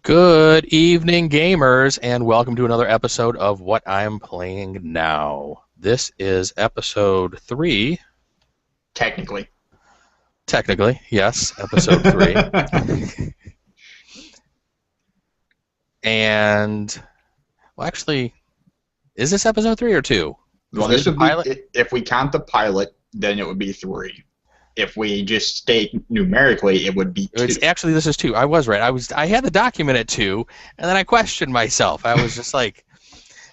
Good evening, gamers, and welcome to another episode of What I'm Playing Now. This is episode 3. Technically, yes, episode 3. And, well, actually, is this episode 3 or 2? well, this would be, if we count the pilot, then it would be 3. If we just state numerically, it would be 2. Actually, this is 2. I was right. I had the document at 2, and then I questioned myself. I was just like,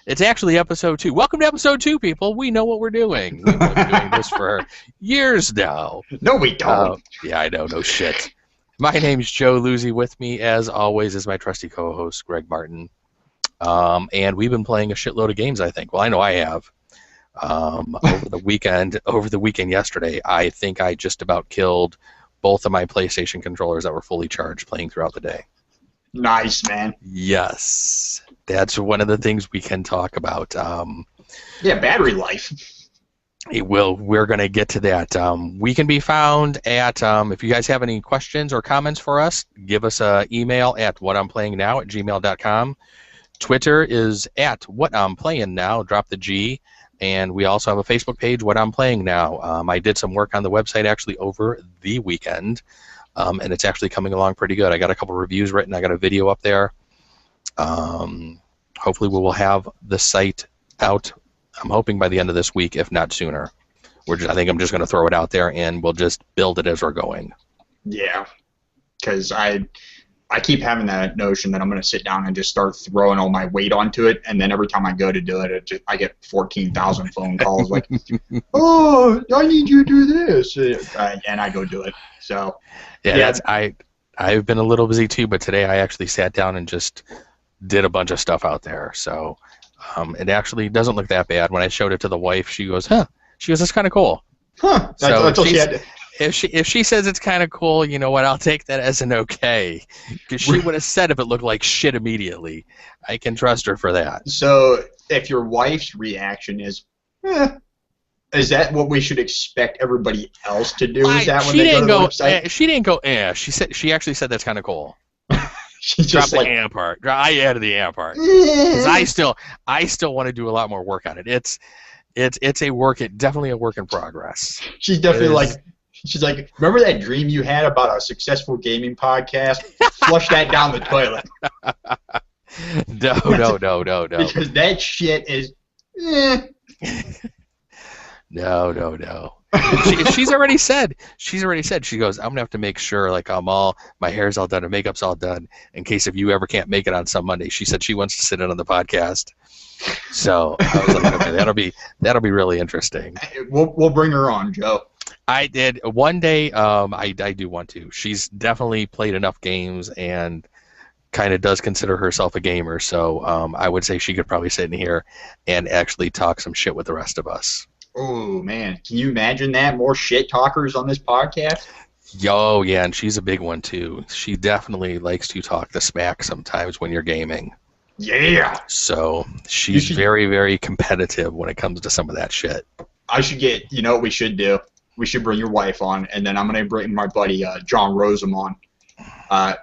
it's actually episode 2. Welcome to episode 2, people. We know what we're doing. We've been doing this for years now. No, we don't. Yeah, I know. No shit. My name's Joe Luzzi. With me, as always, is my trusty co-host, Greg Martin. And we've been playing a shitload of games, I think. Well, I know I have. Over the weekend yesterday, I think I just about killed both of my PlayStation controllers that were fully charged playing throughout the day. Nice, man. Yes. That's one of the things we can talk about. Yeah, battery life. We're going to get to that. We can be found at, if you guys have any questions or comments for us, give us an email at whatimplay.now@gmail.com. Twitter is at whatimplayin'now, drop the G. And we also have a Facebook page, What I'm Playing Now. I did some work on the website actually over the weekend, and it's actually coming along pretty good. I got a couple reviews written. I got a video up there. Hopefully we will have the site out, I'm hoping by the end of this week, if not sooner. I think I'm just going to throw it out there, and we'll just build it as we're going. Yeah, because I keep having that notion that I'm going to sit down and just start throwing all my weight onto it, and then every time I go to do it, I get 14,000 phone calls like, "Oh, I need you to do this," and I go do it. So yeah. I've been a little busy too, but today I actually sat down and just did a bunch of stuff out there. So it actually doesn't look that bad. When I showed it to the wife, she goes, "Huh?" She goes, "That's kind of cool." Huh? So That's all she had to. If she says it's kind of cool, you know what? I'll take that as an okay, because she would have said if it looked like shit immediately. I can trust her for that. So if your wife's reaction is, is that what we should expect everybody else to do? Is that when they go to the website? She didn't go. She actually said that's kind of cool. She Drop just the like, and part. I added the and part because I still want to do a lot more work on it. It's definitely a work in progress. She's definitely she's like, remember that dream you had about a successful gaming podcast? Flush that down the toilet. No. Because that shit is. No. She's already said. She goes, I'm gonna have to make sure like my hair's all done and makeup's all done in case if you ever can't make it on some Monday. She said she wants to sit in on the podcast. So I was like, okay, that'll be really interesting. We'll bring her on, Joe. I did one day. I do want to. She's definitely played enough games and kind of does consider herself a gamer. So I would say she could probably sit in here and actually talk some shit with the rest of us. Oh man, can you imagine that? More shit talkers on this podcast? Yo, yeah, and she's a big one too. She definitely likes to talk the smack sometimes when you're gaming. Yeah. So she's very, very competitive when it comes to some of that shit. I should get. You know what we should do? We should bring your wife on, and then I'm gonna bring my buddy John Rosem on.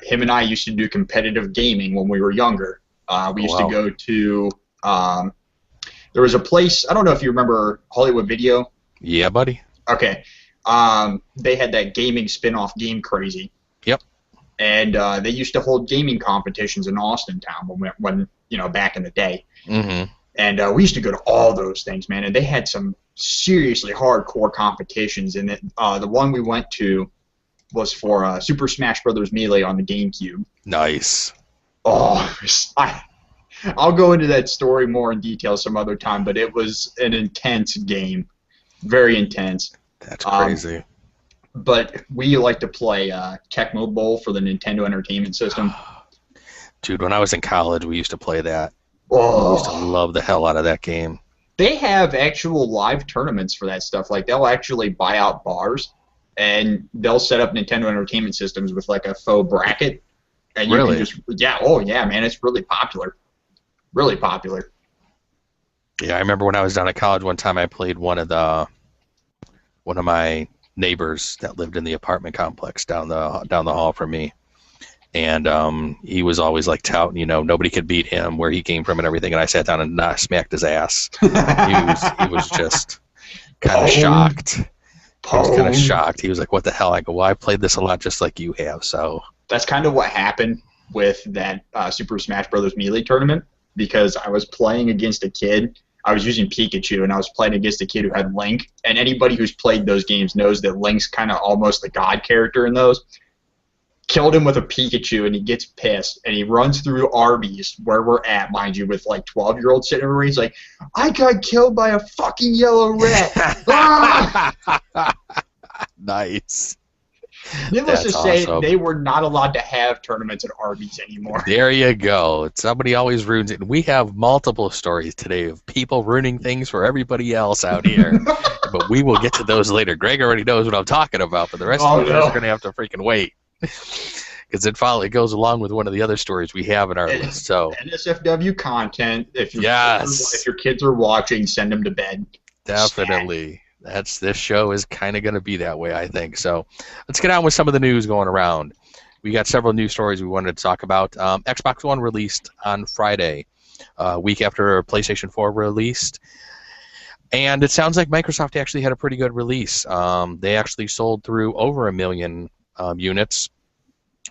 Him and I used to do competitive gaming when we were younger. We used to go to. There was a place, I don't know if you remember Hollywood Video. Yeah, buddy. Okay. They had that gaming spin-off, Game Crazy. Yep. And they used to hold gaming competitions in Austin town when back in the day. Mm-hmm. And we used to go to all those things, man. And they had some seriously hardcore competitions. And the one we went to was for Super Smash Brothers Melee on the GameCube. Nice. Oh, I'll go into that story more in detail some other time, but it was an intense game. Very intense. That's crazy. But we like to play Tecmo Bowl for the Nintendo Entertainment System. Dude, when I was in college, we used to play that. Oh. I used to love the hell out of that game. They have actual live tournaments for that stuff. Like, they'll actually buy out bars, and they'll set up Nintendo Entertainment Systems with, like, a faux bracket. And you really? Can just, yeah, oh, yeah, man, it's really popular. Really popular. Yeah, I remember when I was down at college one time, I played one of my neighbors that lived in the apartment complex down the hall from me, And he was always like touting, nobody could beat him, where he came from and everything. And I sat down and smacked his ass. He was just kind of shocked. He was kind of shocked. He was like, "What the hell?" I go, "Well, I played this a lot, just like you have." So that's kind of what happened with that Super Smash Bros. Melee tournament, because I was playing against a kid. I was using Pikachu, and I was playing against a kid who had Link. And anybody who's played those games knows that Link's kind of almost the god character in those. Killed him with a Pikachu, and he gets pissed, and he runs through Arby's, where we're at, mind you, with like 12-year-olds sitting over. He's like, "I got killed by a fucking yellow rat." Ah! Nice. Needless to say, they were not allowed to have tournaments at Arby's anymore. There you go. Somebody always ruins it. We have multiple stories today of people ruining things for everybody else out here. But we will get to those later. Greg already knows what I'm talking about, but the rest of us are going to have to freaking wait. Because it goes along with one of the other stories we have in our list. So NSFW content. If your kids are watching, send them to bed. Definitely. This show is kind of going to be that way, I think. So let's get on with some of the news going around. We got several news stories we wanted to talk about. Xbox One released on Friday, a week after PlayStation 4 released. And it sounds like Microsoft actually had a pretty good release. They actually sold through over 1 million units.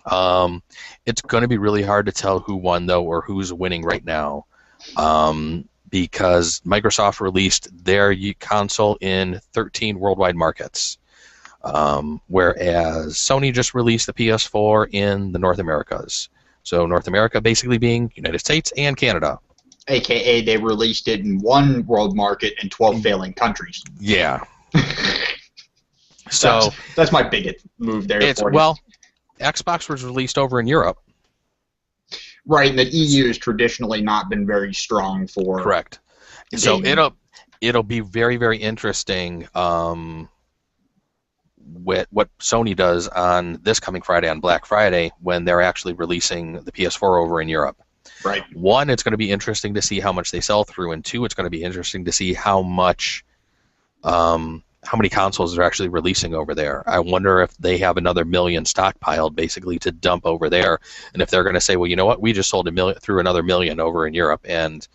It's going to be really hard to tell who won, though, or who's winning right now. Because Microsoft released their console in 13 worldwide markets, whereas Sony just released the PS4 in the North Americas. So North America basically being United States and Canada. AKA they released it in one world market in 12 failing countries. Yeah. So that's my biggest move there. Well, Xbox was released over in Europe. Right, and the EU has traditionally not been very strong for. Correct. So it'll be very, very interesting what Sony does on this coming Friday, on Black Friday, when they're actually releasing the PS4 over in Europe. Right. One, it's going to be interesting to see how much they sell through, and two, it's going to be interesting to see how many consoles they're actually releasing over there. I wonder if they have another 1 million stockpiled basically to dump over there, and if they're going to say, well, you know what, we just sold 1 million through another 1 million over in Europe, and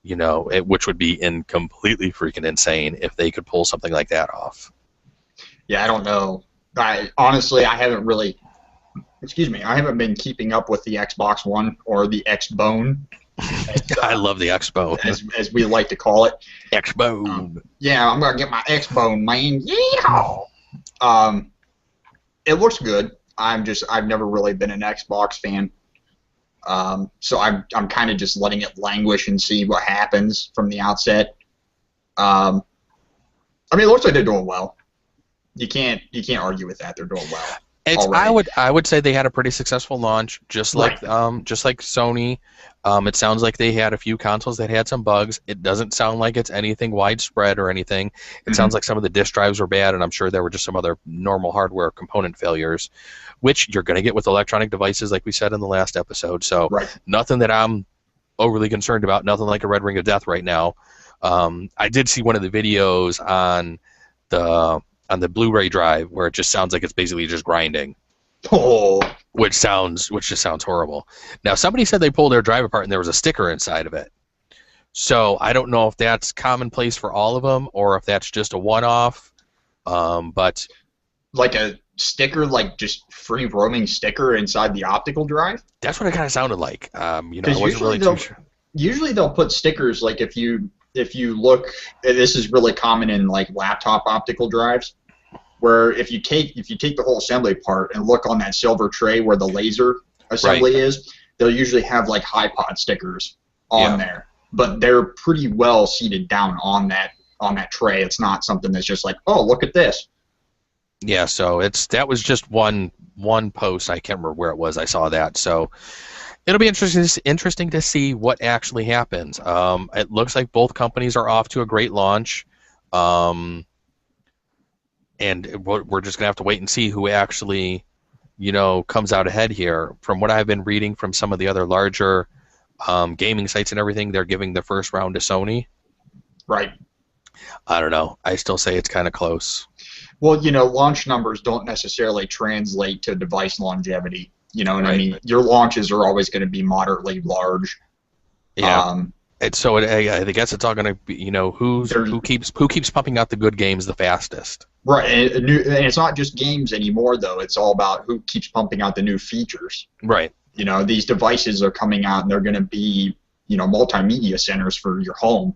which would be completely freaking insane if they could pull something like that off. Yeah, I don't know. Honestly, I haven't been keeping up with the Xbox One or the X-Bone. I love the X-Bone, as we like to call it. X-Bone. Yeah, I'm gonna get my X-Bone, man. Yeah. It looks good. I've never really been an Xbox fan. So I'm kind of just letting it languish and see what happens from the outset. I mean, it looks like they're doing well. You can't argue with that. They're doing well. I would say they had a pretty successful launch, just like Sony. It sounds like they had a few consoles that had some bugs. It doesn't sound like it's anything widespread or anything. It sounds like some of the disk drives were bad, and I'm sure there were just some other normal hardware component failures, which you're going to get with electronic devices, like we said in the last episode. So nothing that I'm overly concerned about. Nothing like a red ring of death right now. I did see one of the videos on the Blu-ray drive where it just sounds like it's basically just grinding. Oh. Which just sounds horrible. Now, somebody said they pulled their drive apart and there was a sticker inside of it. So I don't know if that's commonplace for all of them or if that's just a one-off. But like a sticker, like just free roaming sticker inside the optical drive? That's what it kind of sounded like. I wasn't really too sure. Usually they'll put stickers, like if you look, this is really common in like laptop optical drives, where if you take the whole assembly part and look on that silver tray where the laser assembly is, they'll usually have like HiPod stickers on there, but they're pretty well seated down on that tray. It's not something that's just like, oh, look at this. Yeah, so that was just one post. I can't remember where it was. I saw that, so. It'll be interesting to see what actually happens. It looks like both companies are off to a great launch, and we're just gonna have to wait and see who actually, comes out ahead here. From what I've been reading from some of the other larger gaming sites and everything, they're giving the first round to Sony. Right. I don't know. I still say it's kind of close. Well, launch numbers don't necessarily translate to device longevity. You know what I mean? Your launches are always going to be moderately large. Yeah. And so I guess it's all going to be, you know, who keeps pumping out the good games the fastest. Right, and it's not just games anymore, though. It's all about who keeps pumping out the new features. Right. You know, these devices are coming out, and they're going to be, you know, multimedia centers for your home.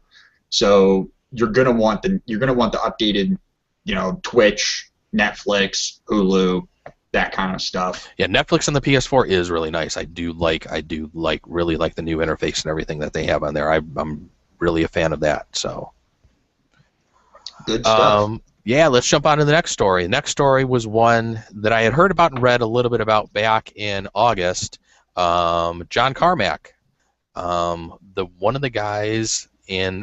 So you're going to want the updated, you know, Twitch, Netflix, Hulu, that kind of stuff. Yeah, Netflix on the PS4 is really nice. I do really like the new interface and everything that they have on there. I'm really a fan of that. So good stuff. Yeah, let's jump on to the next story. The next story was one that I had heard about and read a little bit about back in August. John Carmack, one of the guys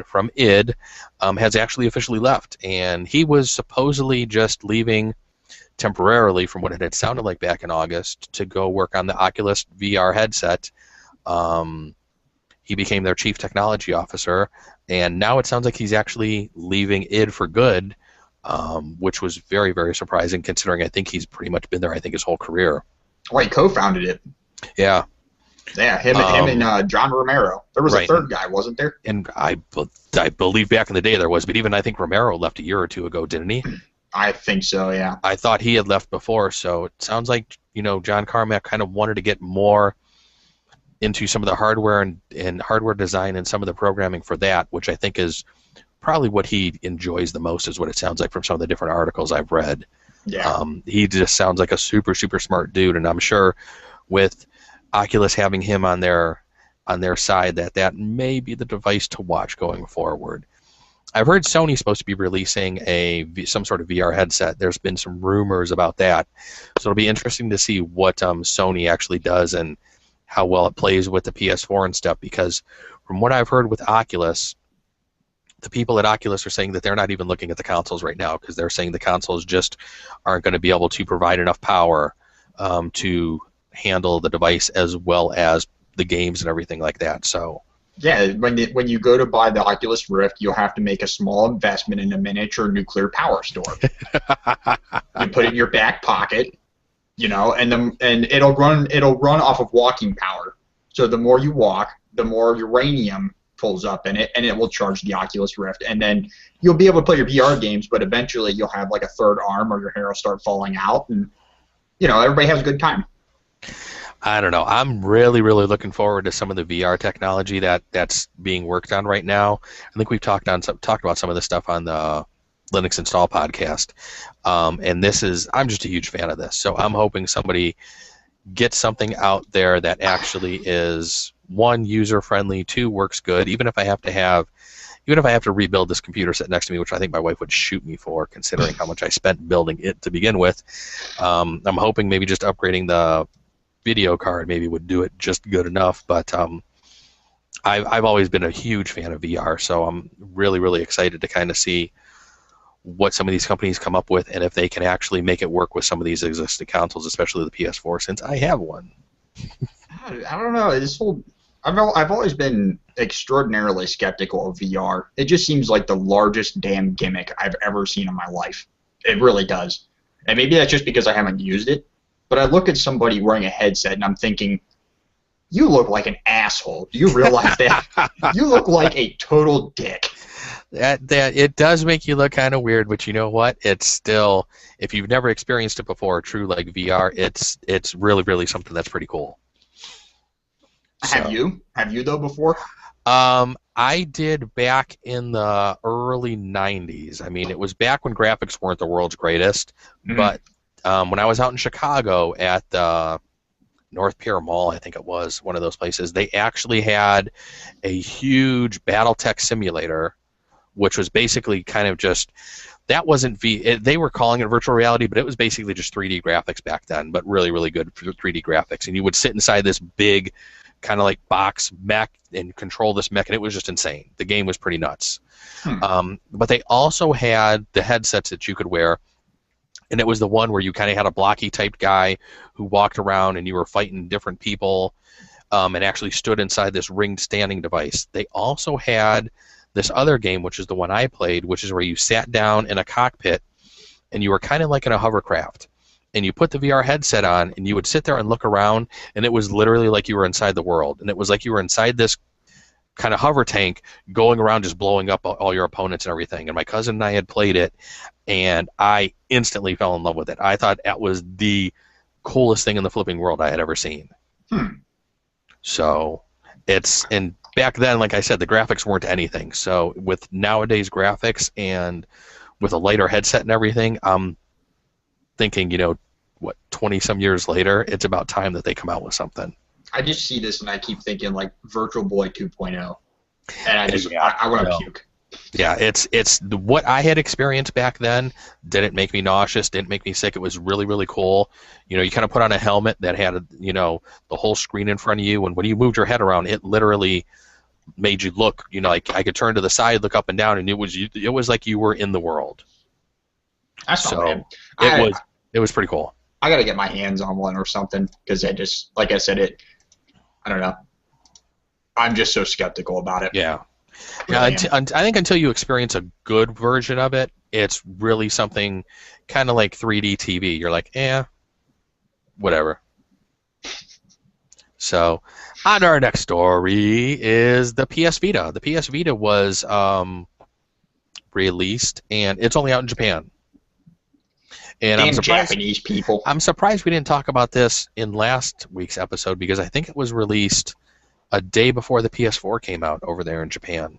from id, has actually officially left, and he was supposedly just leaving temporarily, from what it had sounded like back in August, to go work on the Oculus VR headset. He became their chief technology officer, and now it sounds like he's actually leaving id for good, which was very, very surprising, considering I think he's pretty much been there, I think, his whole career. Well, he co-founded it. Yeah. Yeah, him and John Romero. There was a third guy, wasn't there? And I believe back in the day there was, but even I think Romero left a year or two ago, didn't he? I think so, yeah. I thought he had left before, so it sounds like, you know, John Carmack kind of wanted to get more into some of the hardware and hardware design and some of the programming for that, which I think is probably what he enjoys the most, is what it sounds like from some of the different articles I've read. Yeah. He just sounds like a super, super smart dude, and I'm sure with Oculus having him on their side, that may be the device to watch going forward. I've heard Sony's supposed to be releasing some sort of VR headset. There's been some rumors about that, so it'll be interesting to see what Sony actually does and how well it plays with the PS4 and stuff. Because from what I've heard with Oculus, the people at Oculus are saying that they're not even looking at the consoles right now, because they're saying the consoles just aren't going to be able to provide enough power to handle the device as well as the games and everything like that. So. Yeah, when you go to buy the Oculus Rift, you'll have to make a small investment in a miniature nuclear power store. You put it in your back pocket, you know, and it'll run off of walking power. So the more you walk, the more uranium pulls up in it, and it will charge the Oculus Rift. And then you'll be able to play your VR games, but eventually you'll have like a third arm, or your hair will start falling out, and you know, everybody has a good time. I don't know. I'm really, really looking forward to some of the VR technology that's being worked on right now. I think we've talked about some of this stuff on the Linux Install podcast, and I'm just a huge fan of this. So I'm hoping somebody gets something out there that actually is, one, user friendly, two, works good. Even if I have to rebuild this computer sitting next to me, which I think my wife would shoot me for, considering how much I spent building it to begin with, I'm hoping maybe just upgrading the video card maybe would do it just good enough. But I've always been a huge fan of VR, so I'm really, really excited to kind of see what some of these companies come up with, and if they can actually make it work with some of these existing consoles, especially the PS4, since I have one. I don't know. I've always been extraordinarily skeptical of VR. It just seems like the largest damn gimmick I've ever seen in my life. It really does. And maybe that's just because I haven't used it. But I look at somebody wearing a headset and I'm thinking, you look like an asshole. Do you realize that? You look like a total dick. That it does make you look kind of weird, but you know what? It's still, if you've never experienced it before, true like VR, it's really, really something that's pretty cool. Have you though before? I did back in the early 90s. I mean, it was back when graphics weren't the world's greatest, but when I was out in Chicago at the North Pier Mall, I think it was, one of those places, they actually had a huge BattleTech simulator, which was basically kind of just, that wasn't they were calling it virtual reality, but it was basically just 3D graphics back then, but really, really good 3D graphics. And you would sit inside this big kind of like box mech and control this mech, and it was just insane. The game was pretty nuts. But they also had the headsets that you could wear, and it was the one where you kind of had a blocky typed guy who walked around and you were fighting different people, and actually stood inside this ringed standing device. They also had this other game, which is the one I played, which is where you sat down in a cockpit and you were kind of like in a hovercraft, and you put the VR headset on, and you would sit there and look around, and it was literally like you were inside the world, and it was like you were inside this kind of hover tank going around just blowing up all your opponents and everything. And my cousin and I had played it, and I instantly fell in love with it. I thought that was the coolest thing in the flipping world I had ever seen. So and back then, like I said, the graphics weren't anything. So with nowadays graphics and with a lighter headset and everything, I'm thinking, 20-some years later, it's about time that they come out with something. I just see this and I keep thinking like Virtual Boy 2.0, and I want to puke. Yeah, it's what I had experienced back then didn't make me nauseous, didn't make me sick. It was really, really cool. You kind of put on a helmet that had, the whole screen in front of you, and when you moved your head around, it literally made you look, like I could turn to the side, look up and down, and it was like you were in the world. That's so it was pretty cool. I gotta get my hands on one or something, because I just, like I said, I don't know. I'm just so skeptical about it. Yeah. I think until you experience a good version of it, it's really something kind of like 3D TV. You're like, whatever. So, on our next story is the PS Vita. The PS Vita was released, and it's only out in Japan. And Damn Japanese people. I'm surprised we didn't talk about this in last week's episode, because I think it was released a day before the PS4 came out over there in Japan.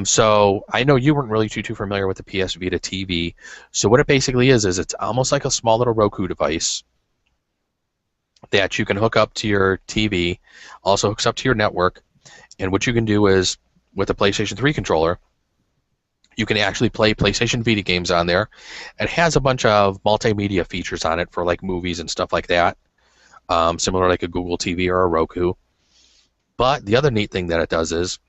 So I know you weren't really too familiar with the PS Vita TV. So what it basically is it's almost like a small little Roku device that you can hook up to your TV, also hooks up to your network, and what you can do is, with a PlayStation 3 controller, you can actually play PlayStation Vita games on there. It has a bunch of multimedia features on it for like movies and stuff like that, similar like a Google TV or a Roku. But the other neat thing that it does is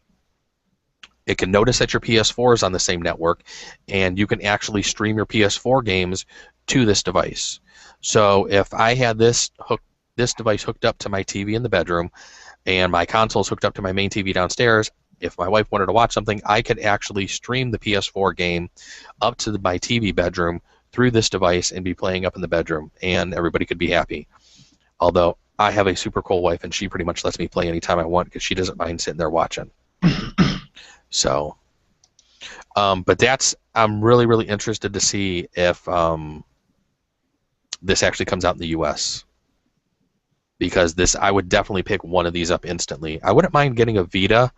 it can notice that your PS4 is on the same network, and you can actually stream your PS4 games to this device. So if I had this device hooked up to my TV in the bedroom, and my console's hooked up to my main TV downstairs, if my wife wanted to watch something, I could actually stream the PS4 game up to my TV bedroom through this device and be playing up in the bedroom, and everybody could be happy. Although I have a super cool wife, and she pretty much lets me play anytime I want, because she doesn't mind sitting there watching. So, but I'm really, really interested to see if this actually comes out in the U.S. Because I would definitely pick one of these up instantly. I wouldn't mind getting a Vita,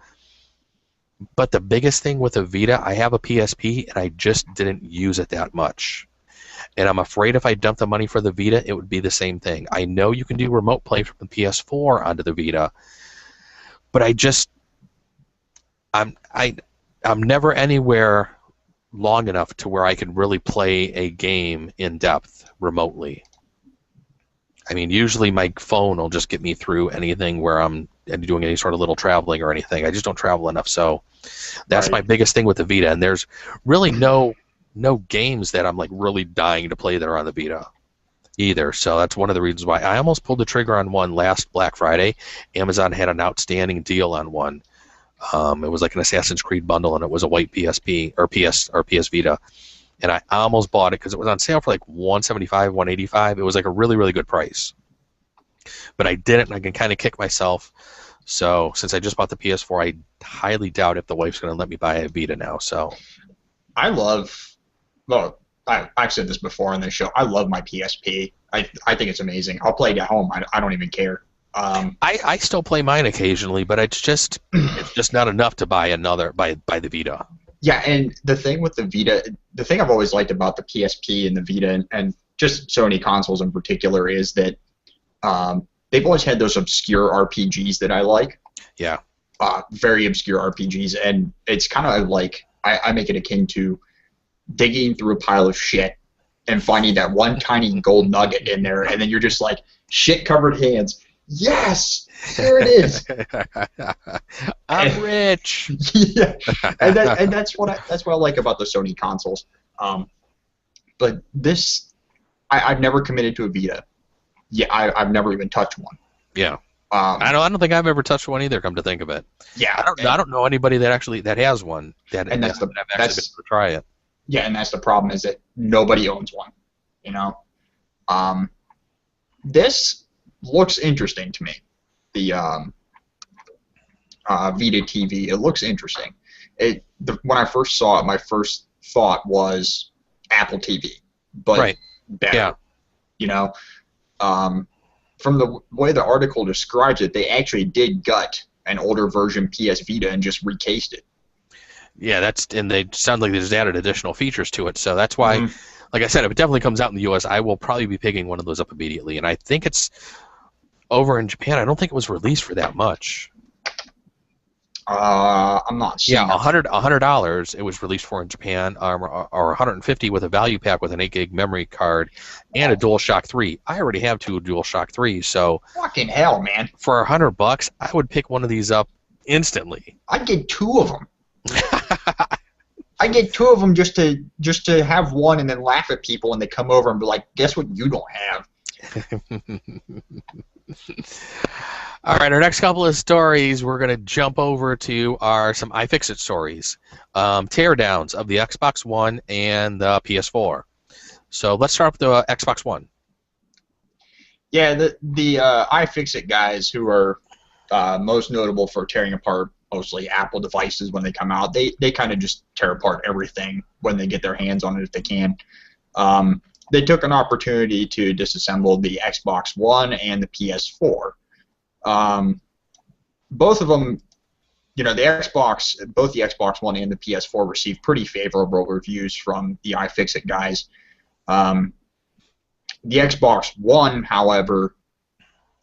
but the biggest thing with a Vita, I have a PSP, and I just didn't use it that much. And I'm afraid if I dump the money for the Vita, it would be the same thing. I know you can do remote play from the PS4 onto the Vita, but I'm never anywhere long enough to where I can really play a game in depth remotely. I mean, usually my phone will just get me through anything where I'm doing any sort of little traveling or anything. I just don't travel enough, so that's my biggest thing with the Vita. And there's really no games that I'm like really dying to play that are on the Vita either. So that's one of the reasons why I almost pulled the trigger on one last Black Friday. Amazon had an outstanding deal on one. It was like an Assassin's Creed bundle, and it was a white PSP or PS Vita. And I almost bought it because it was on sale for like $175, $185. It was like a really, really good price. But I didn't, and I can kind of kick myself. So since I just bought the PS4, I highly doubt if the wife's going to let me buy a Vita now. So I've said this before on this show. I love my PSP. I think it's amazing. I'll play it at home. I don't even care. I still play mine occasionally, but it's just not enough to buy the Vita. Yeah, and the thing with the Vita, the thing I've always liked about the PSP and the Vita, and just Sony consoles in particular, is that they've always had those obscure RPGs that I like. Yeah. Very obscure RPGs, and it's kind of like I make it akin to digging through a pile of shit and finding that one tiny gold nugget in there, and then you're just like, shit-covered hands. Yes, there it is. I'm rich. Yeah, and that's what I like about the Sony consoles. But this, I've never committed to a Vita. Yeah, I've never even touched one. Yeah. I don't think I've ever touched one either. Come to think of it. Yeah. I don't know anybody that has one that and I've actually been able to try it. Yeah, and that's the problem, is that nobody owns one. You know. This looks interesting to me. The Vita TV. It looks interesting. When I first saw it, my first thought was Apple TV, but better. Yeah. You know, from the way the article describes it, they actually did gut an older version PS Vita and just recased it. Yeah, and they sound like they just added additional features to it. So that's why, like I said, if it definitely comes out in the U.S., I will probably be picking one of those up immediately. And I think it's over in Japan. I don't think it was released for that much. I'm not seeing. Yeah, $100 it was released for in Japan, or $150 with a value pack with an 8 gig memory card and a DualShock 3. I already have 2 DualShock 3s, so fucking hell, man! For $100, I would pick one of these up instantly. I'd get 2 of them. I get 2 of them just to have one and then laugh at people when they come over and be like, "Guess what? You don't have." All right, our next couple of stories, we're going to jump over to some iFixit stories, teardowns of the Xbox One and the PS4. So let's start with the Xbox One. Yeah, the iFixit guys, who are most notable for tearing apart mostly Apple devices when they come out, they kind of just tear apart everything when they get their hands on it if they can. They took an opportunity to disassemble the Xbox One and the PS4. Both of them, both the Xbox One and the PS4 received pretty favorable reviews from the iFixit guys. The Xbox One, however,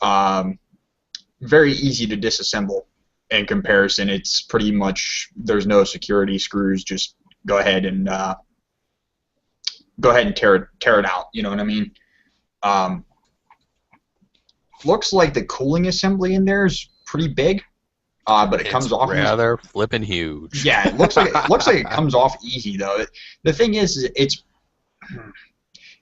very easy to disassemble in comparison. It's pretty much, there's no security screws, just go ahead and tear it out. You know what I mean? Looks like the cooling assembly in there is pretty big, but it comes off rather flippin' huge. Yeah, it looks like it comes off easy though. The thing is,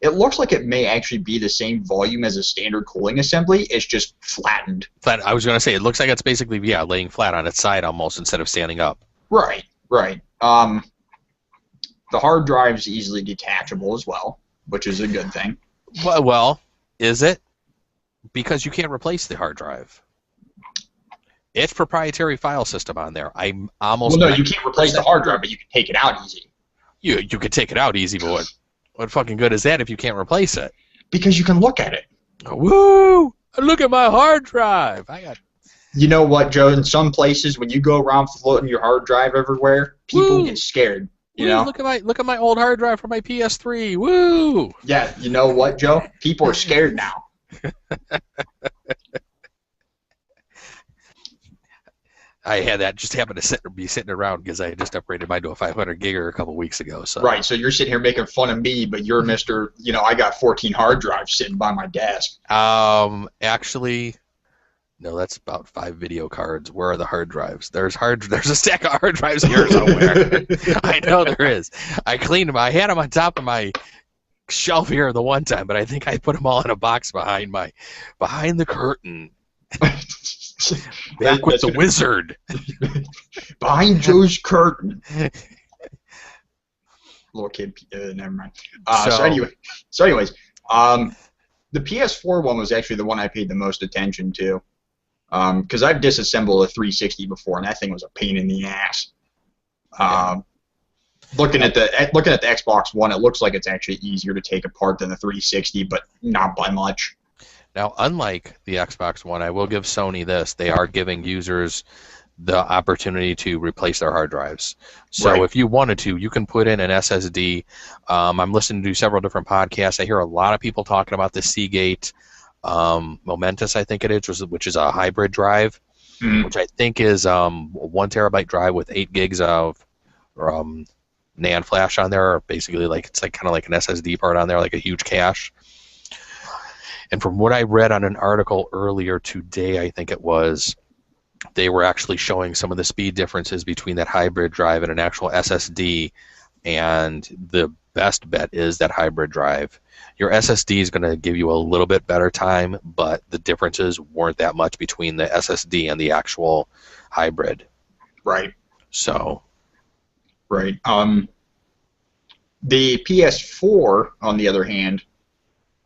it looks like it may actually be the same volume as a standard cooling assembly. It's just flattened. I was going to say, it looks like it's basically laying flat on its side almost instead of standing up. Right. The hard drive's easily detachable as well, which is a good thing. Well, is it? Because you can't replace the hard drive. It's proprietary file system on there. I'm almost. Well, no, you can't replace the hard drive, but you can take it out easy. You could take it out easy, but what fucking good is that if you can't replace it? Because you can look at it. Woo! Look at my hard drive. You know what, Joe? In some places, when you go around floating your hard drive everywhere, people get scared. You know? Look at my old hard drive from my PS3. Woo! Yeah, you know what, Joe? People are scared now. I had that just happened to be sitting around because I had just upgraded mine to a 500 giger a couple weeks ago. So. Right, so you're sitting here making fun of me, but you're Mr. I got 14 hard drives sitting by my desk. Actually, no, that's about 5 video cards. Where are the hard drives? There's a stack of hard drives here somewhere. I know there is. I cleaned them. I had them on top of my shelf here the one time, but I think I put them all in a box behind the curtain. Back with the wizard. Behind Joe's curtain. Little kid, never mind. So anyways, the PS4 one was actually the one I paid the most attention to, because I've disassembled a 360 before, and that thing was a pain in the ass. Looking at the Xbox One, it looks like it's actually easier to take apart than the 360, but not by much. Now, unlike the Xbox One, I will give Sony this. They are giving users the opportunity to replace their hard drives. So if you wanted to, you can put in an SSD. I'm listening to several different podcasts. I hear a lot of people talking about the Seagate Momentus, I think it is, which is a hybrid drive, which I think is a 1 terabyte drive with 8 gigs of NAND flash on there. Basically, it's kind of like an SSD part on there, like a huge cache. And from what I read on an article earlier today, I think it was, they were actually showing some of the speed differences between that hybrid drive and an actual SSD, and the best bet is that hybrid drive. Your SSD is going to give you a little bit better time, but the differences weren't that much between the SSD and the actual hybrid. Right. So. Right. The PS4, on the other hand, the PS4 one was actually the one I paid the most attention to, because I've disassembled a 360 before, and that thing was a pain in the ass. Looking at the Xbox One, it looks like it's actually easier to take apart than the 360, but not by much.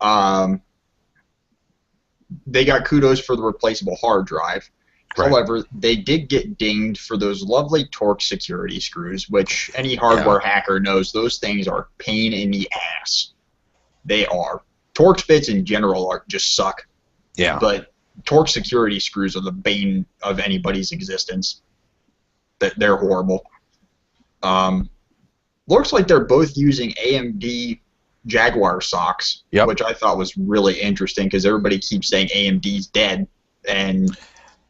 they got kudos for the replaceable hard drive. Right. However, they did get dinged for those lovely Torx security screws, which any hardware hacker knows those things are a pain in the ass. They are. Torx bits in general just suck. Yeah. But Torx security screws are the bane of anybody's existence. They're horrible. Looks like they're both using AMD Jaguar socks, which I thought was really interesting because everybody keeps saying AMD's dead, and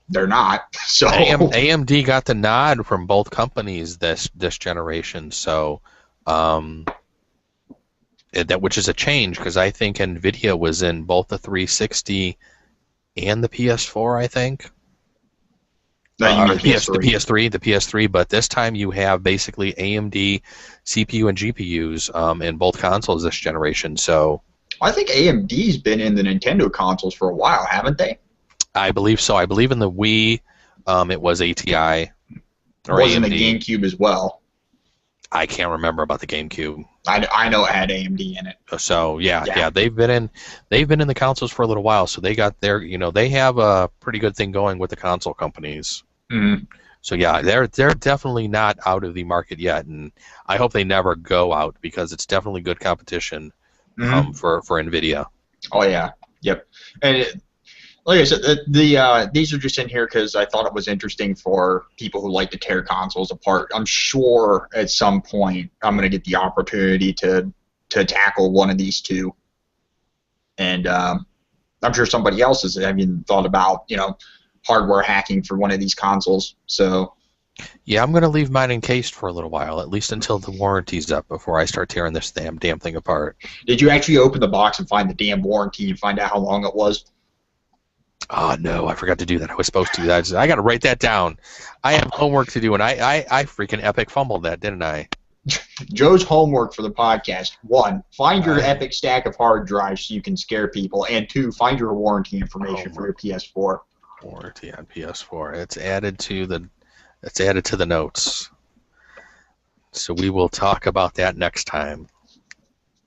they're not. So AMD got the nod from both companies this generation, so which is a change because I think NVIDIA was in both the 360 and the PS4. I think. The PS3, but this time you have basically AMD CPU and GPUs in both consoles this generation. So I think AMD's been in the Nintendo consoles for a while, haven't they? I believe so. I believe in the Wii, it was ATI. Or it was in AMD. the GameCube as well. I can't remember about the GameCube. I know it had AMD in it. So yeah, they've been in the consoles for a little while. So they got their, they have a pretty good thing going with the console companies. Mm-hmm. So yeah, they're definitely not out of the market yet, and I hope they never go out because it's definitely good competition for NVIDIA. Oh yeah, yep. And like I said, these are just in here because I thought it was interesting for people who like to tear consoles apart. I'm sure at some point I'm going to get the opportunity to tackle one of these two, and I'm sure somebody else has thought about hardware hacking for one of these consoles. So yeah, I'm going to leave mine encased for a little while, at least until the warranty's up before I start tearing this damn thing apart. Did you actually open the box and find the damn warranty and find out how long it was? Oh no, I forgot to do that. I was supposed to. I got to write that down. I have homework to do, and I freaking epic fumbled that, didn't I? Joe's homework for the podcast: 1, find your epic stack of hard drives so you can scare people, and 2, find your warranty information for your PS4. Warranty on PS4. It's added to the notes. So we will talk about that next time.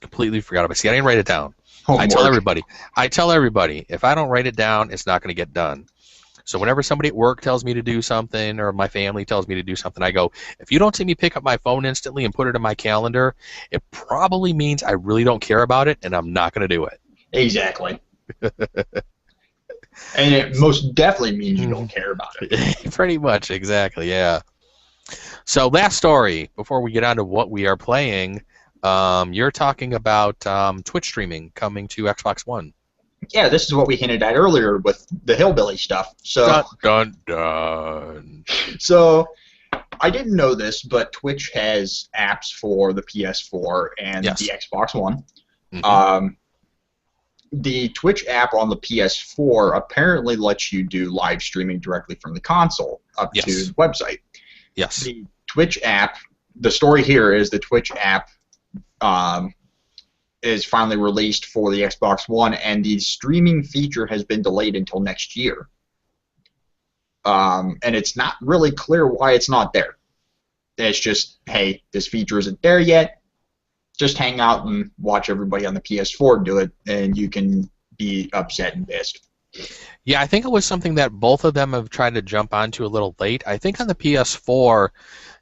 Completely forgot about it. See, I didn't write it down. Homework. I tell everybody, if I don't write it down, it's not going to get done. So whenever somebody at work tells me to do something or my family tells me to do something, I go, if you don't see me pick up my phone instantly and put it in my calendar, it probably means I really don't care about it and I'm not going to do it. Exactly. And it most definitely means you don't care about it. Pretty much, exactly, yeah. So last story, before we get on to what we are playing, you're talking about Twitch streaming coming to Xbox One. Yeah, this is what we hinted at earlier with the Hillbilly stuff. So, dun, dun, dun. So I didn't know this, but Twitch has apps for the PS4 and the Xbox One. Mm-hmm. The Twitch app on the PS4 apparently lets you do live streaming directly from the console up to the website. Yes. The Twitch app, the story here is the Twitch app is finally released for the Xbox One, and the streaming feature has been delayed until next year. And it's not really clear why it's not there. It's just, hey, this feature isn't there yet. Just hang out and watch everybody on the PS4 do it, and you can be upset and pissed. Yeah, I think it was something that both of them have tried to jump onto a little late. I think on the PS4,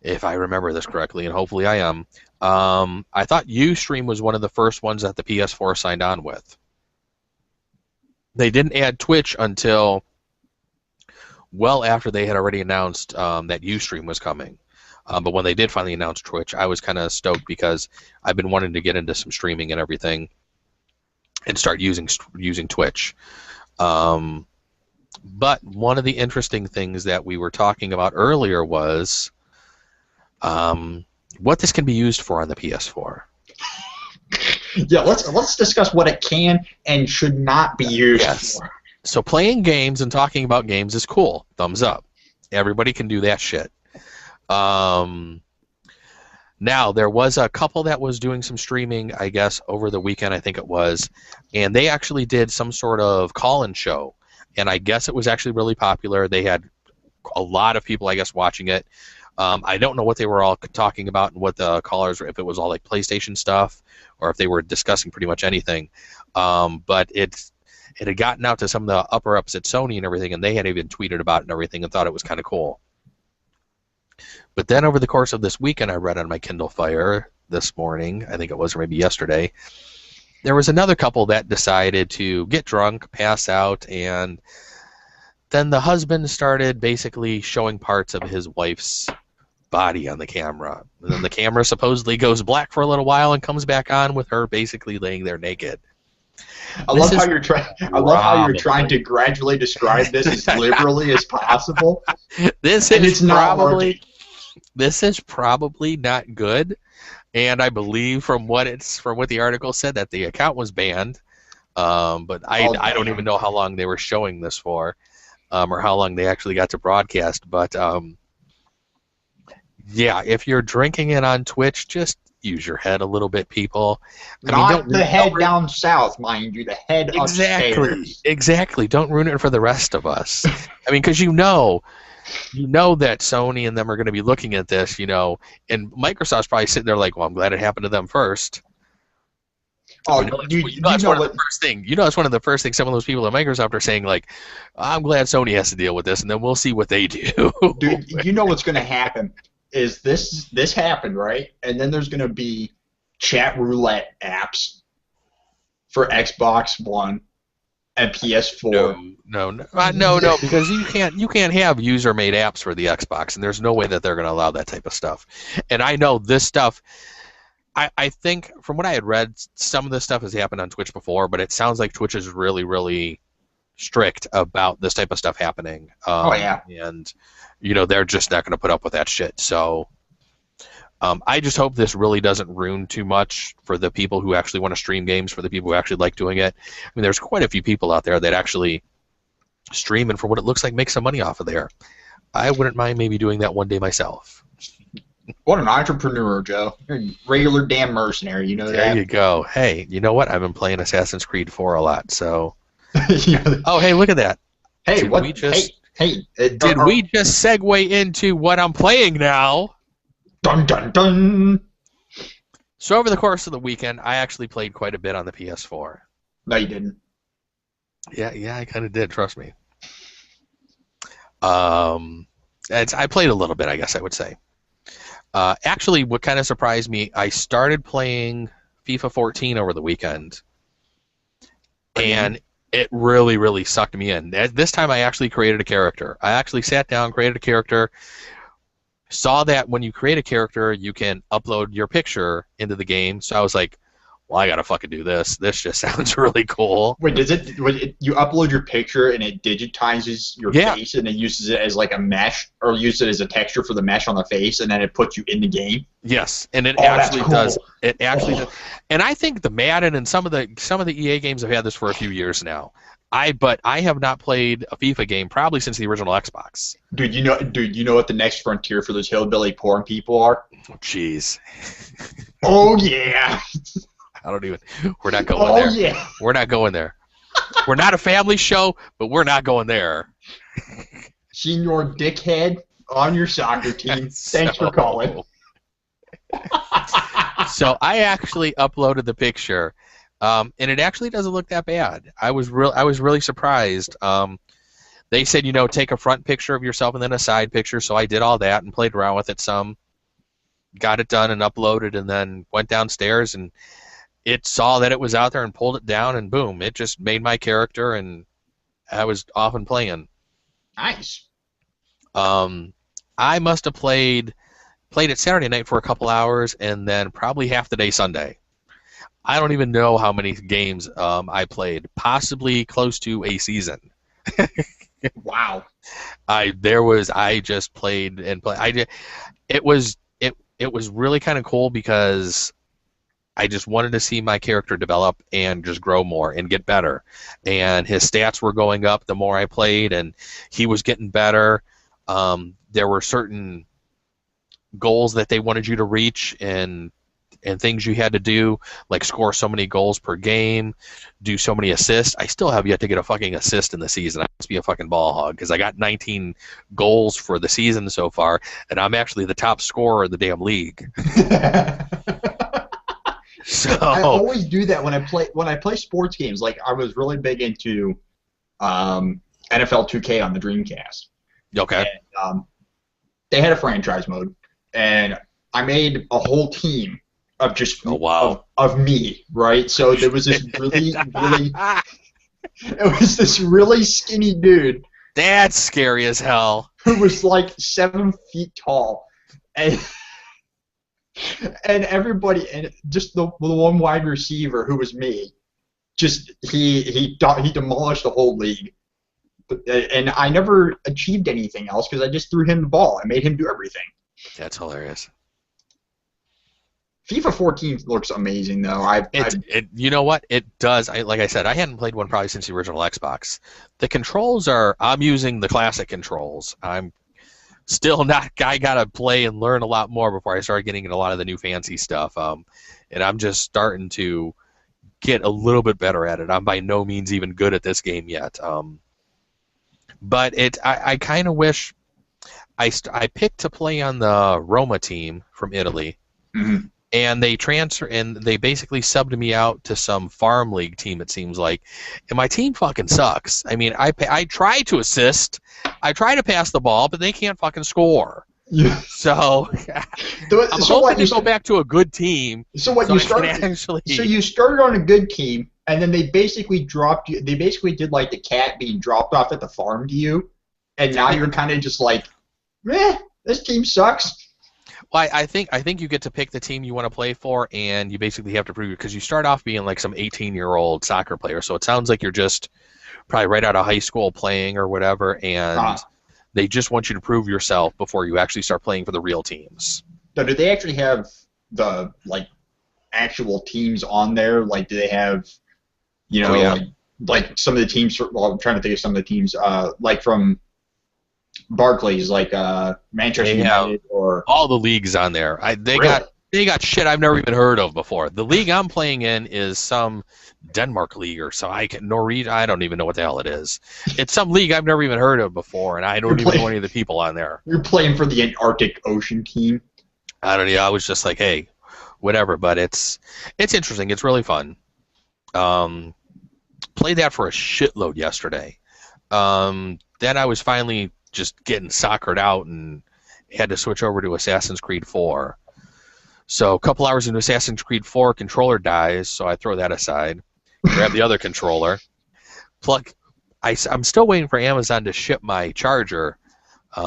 if I remember this correctly, and hopefully I am, I thought Ustream was one of the first ones that the PS4 signed on with. They didn't add Twitch until well after they had already announced that Ustream was coming. But when they did finally announce Twitch, I was kind of stoked because I've been wanting to get into some streaming and everything and start using Twitch. But one of the interesting things that we were talking about earlier was what this can be used for on the PS4. Yeah, let's discuss what it can and should not be used for. So playing games and talking about games is cool. Thumbs up. Everybody can do that shit. Now, there was a couple that was doing some streaming, I guess, over the weekend, I think it was, and they actually did some sort of call-in show, and I guess it was actually really popular. They had a lot of people, I guess, watching it. I don't know what they were all talking about and what the callers, if it was all like PlayStation stuff or if they were discussing pretty much anything. But it had gotten out to some of the upper ups at Sony and everything, and they had even tweeted about it and everything and thought it was kind of cool. But then over the course of this weekend, I read on my Kindle Fire this morning, I think it was, or maybe yesterday, there was another couple that decided to get drunk, pass out, and then the husband started basically showing parts of his wife's body on the camera. And then the camera supposedly goes black for a little while and comes back on with her basically laying there naked. I love how you're trying to gradually describe this as liberally as possible. This is probably not good. And I believe from what the article said that the account was banned, but I don't even know how long they were showing this for, or how long they actually got to broadcast. But yeah, if you're drinking it on Twitch, just use your head a little bit, people. Not the head down south, mind you, the head upstairs. Exactly. Don't ruin it for the rest of us. I mean, because you know that Sony and them are going to be looking at this, and Microsoft's probably sitting there like, well, I'm glad it happened to them first. Oh, that's one of the first things. It's one of the first things some of those people at Microsoft are saying, like, I'm glad Sony has to deal with this, and then we'll see what they do. Dude, you know what's going to happen is this happened, right? And then there's going to be chat roulette apps for Xbox One and PS4. No, because you can't have user-made apps for the Xbox, and there's no way that they're going to allow that type of stuff. And I know this stuff. I think from what I had read, some of this stuff has happened on Twitch before, but it sounds like Twitch is really, really strict about this type of stuff happening. Oh yeah. And they're just not going to put up with that shit. So I just hope this really doesn't ruin too much for the people who actually want to stream games, for the people who actually like doing it. I mean, there's quite a few people out there that actually stream and, for what it looks like, make some money off of there. I wouldn't mind maybe doing that one day myself. What an entrepreneur, Joe. You're a regular damn mercenary, you know that? There you go. Hey, you know what? I've been playing Assassin's Creed 4 a lot, so... Oh, hey, look at that. Hey, did what? We just segue into what I'm playing now? Dun, dun, dun. So over the course of the weekend, I actually played quite a bit on the PS4. No, you didn't. Yeah, I kind of did, trust me. I played a little bit, I guess I would say. Actually, what kind of surprised me, I started playing FIFA 14 over the weekend, and it really, really sucked me in. This time I actually created a character. I actually sat down, created a character, saw that when you create a character, you can upload your picture into the game, so I was like, well, I gotta fucking do this. This just sounds really cool. Wait, you upload your picture and it digitizes your face and it uses it as like a mesh, or uses it as a texture for the mesh on the face, and then it puts you in the game? Yes, and it actually does. It actually does. And I think the Madden and some of the EA games have had this for a few years now. But I have not played a FIFA game probably since the original Xbox. Dude, you know what the next frontier for those hillbilly porn people are? Oh, jeez. Oh yeah. We're not going there. Oh yeah. We're not going there. We're not a family show, but we're not going there. Senior dickhead on your soccer team. Thanks for calling. So I actually uploaded the picture, and it actually doesn't look that bad. I was really surprised. They said, take a front picture of yourself and then a side picture, so I did all that and played around with it some, got it done and uploaded, and then went downstairs and it saw that it was out there and pulled it down, and boom, it just made my character, and I was off and playing. Nice. I must have played it Saturday night for a couple hours, and then probably half the day Sunday. I don't even know how many games I played. Possibly close to a season. Wow. I just played and played. It was really kind of cool because I just wanted to see my character develop and just grow more and get better. And his stats were going up the more I played, and he was getting better. There were certain goals that they wanted you to reach, and and things you had to do, like score so many goals per game, do so many assists. I still have yet to get a fucking assist in the season. I must be a fucking ball hog because I got 19 goals for the season so far, and I'm actually the top scorer in the damn league. So I always do that when I play sports games. Like I was really big into NFL 2K on the Dreamcast. Okay. And, they had a franchise mode, and I made a whole team of just of me, right? So there was this really it was this really skinny dude. That's scary as hell. Who was like 7 feet tall, and everybody, and just the one wide receiver who was me, just he demolished the whole league. And I never achieved anything else because I just threw him the ball. I made him do everything. That's hilarious. FIFA 14 looks amazing, though. You know what? It does. Like I said, I hadn't played one probably since the original Xbox. The controls I'm using the classic controls. I'm still not. I gotta play and learn a lot more before I start getting into a lot of the new fancy stuff. And I'm just starting to get a little bit better at it. I'm by no means even good at this game yet. But I kind of wish I picked to play on the Roma team from Italy, and they basically subbed me out to some farm league team. It seems like, and my team fucking sucks. I mean, I try to assist, I try to pass the ball, but they can't fucking score. Yeah. So I'm hoping to go back to a good team. So what you started? So you started on a good team, and then they basically dropped you. They basically did like the cat being dropped off at the farm to you, and now you're kind of just like, this team sucks. Well, I think you get to pick the team you want to play for, and you basically have to prove it because you start off being like some 18-year-old soccer player. So it sounds like you're just probably right out of high school playing or whatever, and they just want you to prove yourself before you actually start playing for the real teams. So do they actually have the actual teams on there? Like, do they have, like some of the teams? Well, I'm trying to think of some of the teams, like from Barclays, like Manchester United, or all the leagues on there. They got shit I've never even heard of before. The league I'm playing in is some Denmark league or so. I don't even know what the hell it is. It's some league I've never even heard of before, and I don't even know any of the people on there. You're playing for the Antarctic Ocean team. I don't know. I was just like, hey, whatever. But it's interesting. It's really fun. Played that for a shitload yesterday. Then I was finally just getting soccered out and had to switch over to Assassin's Creed 4. So a couple hours into Assassin's Creed 4, controller dies, so I throw that aside, grab the other controller, I'm still waiting for Amazon to ship my charger,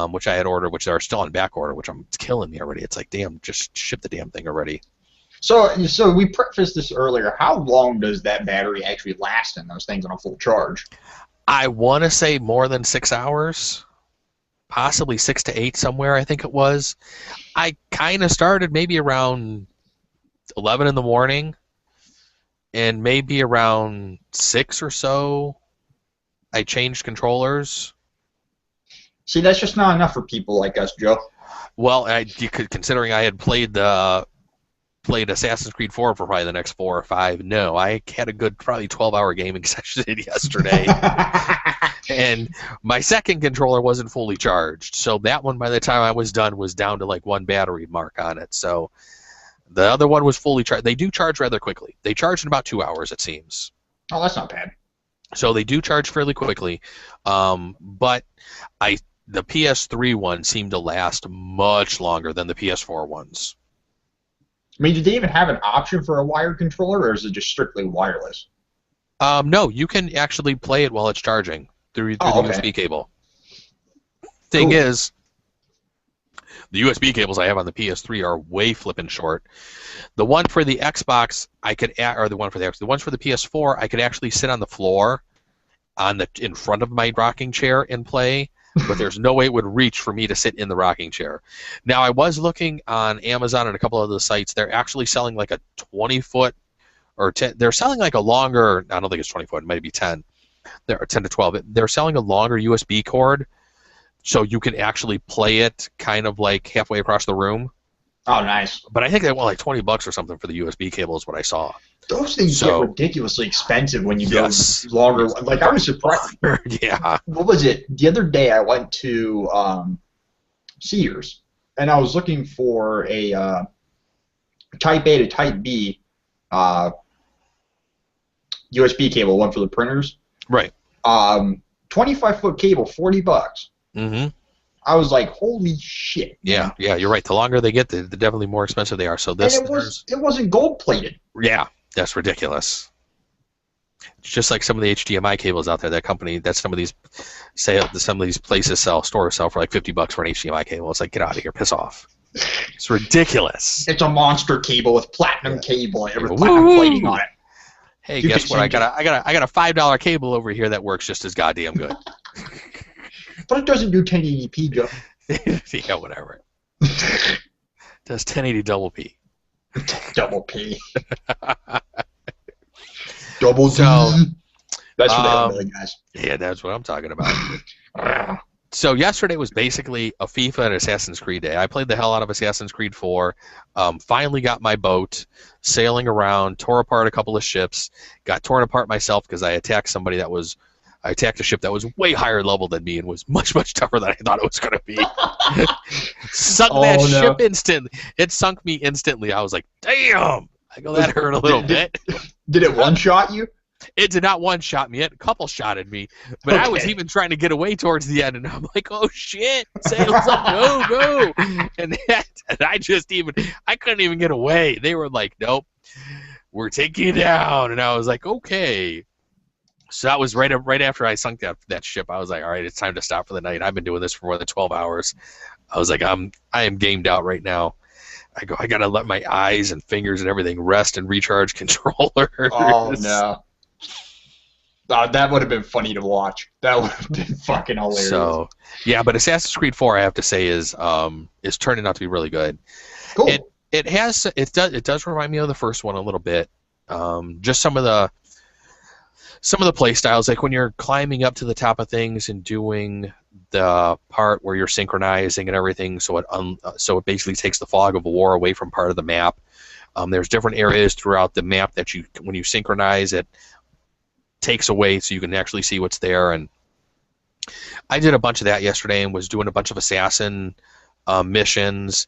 which I had ordered, which they're still on back order, which it's killing me already. It's like, damn, just ship the damn thing already. So we prefaced this earlier. How long does that battery actually last in those things on a full charge? I want to say more than 6 hours. Possibly 6 to 8 somewhere, I think it was. I kind of started maybe around 11 in the morning, and maybe around 6 or so, I changed controllers. See, that's just not enough for people like us, Joe. Well, considering I had played Assassin's Creed 4 for probably the next 4 or 5, no, I had a good probably 12-hour gaming session yesterday. And my second controller wasn't fully charged, so that one, by the time I was done, was down to like 1 battery mark on it. So the other one was fully charged. They do charge rather quickly. They charge in about 2 hours, it seems. Oh, that's not bad. So they do charge fairly quickly, but the PS3 one seemed to last much longer than the PS4 ones. I mean, do they even have an option for a wired controller, or is it just strictly wireless? No, you can actually play it while it's charging through the USB cable. Thing is, the USB cables I have on the PS3 are way flippin' short. The one for the Xbox, the ones for the PS4, I could actually sit on the floor, in front of my rocking chair and play. But there's no way it would reach for me to sit in the rocking chair. Now, I was looking on Amazon and a couple of other sites. They're actually selling like a 20-foot or 10. They're selling like a longer. I don't think it's 20-foot. It might be 10. They're 10 to 12. They're selling a longer USB cord, so you can actually play it kind of like halfway across the room. Oh, nice. But I think they want like $20 or something for the USB cable is what I saw. Those things get ridiculously expensive when you go longer. Like, I was surprised. Yeah. What was it? The other day I went to Sears, and I was looking for a Type A to Type B USB cable, one for the printers. Right. 25-foot cable, $40. Mm-hmm. I was like, holy shit. Yeah, yeah, you're right. The longer they get, the definitely more expensive they are. So this, and it wasn't gold plated. Yeah, that's ridiculous. It's just like some of the HDMI cables out there. That company, that some of these places sell for like $50 for an HDMI cable. It's like, get out of here, piss off. It's ridiculous. It's a monster cable with platinum cable and platinum plating on it. Hey, guess what? I got a $5 cable over here that works just as goddamn good. But it doesn't do 1080p, Joe. Yeah, whatever. Does 1080 double P. Double P. Double D. That's for the hillbilly guys. Yeah, that's what I'm talking about. So yesterday was basically a FIFA and Assassin's Creed day. I played the hell out of Assassin's Creed 4. Finally got my boat, sailing around, tore apart a couple of ships, got torn apart myself because I attacked I attacked a ship that was way higher level than me and was much, much tougher than I thought it was going to be. Ship instantly. It sunk me instantly. I was like, damn! I go, that hurt a little bit. Did it one-shot you? It did not one-shot me. It a couple shotted me. But I was even trying to get away towards the end, and I'm like, oh, shit. Sail's like, go. And I couldn't even get away. They were like, nope, we're taking you down. And I was like, okay. So that was right after I sunk that ship. I was like, all right, it's time to stop for the night. I've been doing this for more than 12 hours. I was like, I am gamed out right now. I gotta let my eyes and fingers and everything rest and recharge controllers. Oh no. That would have been funny to watch. That would have been fucking hilarious. So yeah, but Assassin's Creed 4, I have to say, is turning out to be really good. Cool. It does remind me of the first one a little bit. Just some of the play styles, like when you're climbing up to the top of things and doing the part where you're synchronizing and everything, so it basically takes the fog of war away from part of the map. There's different areas throughout the map that when you synchronize, it takes away so you can actually see what's there. And I did a bunch of that yesterday and was doing a bunch of assassin missions.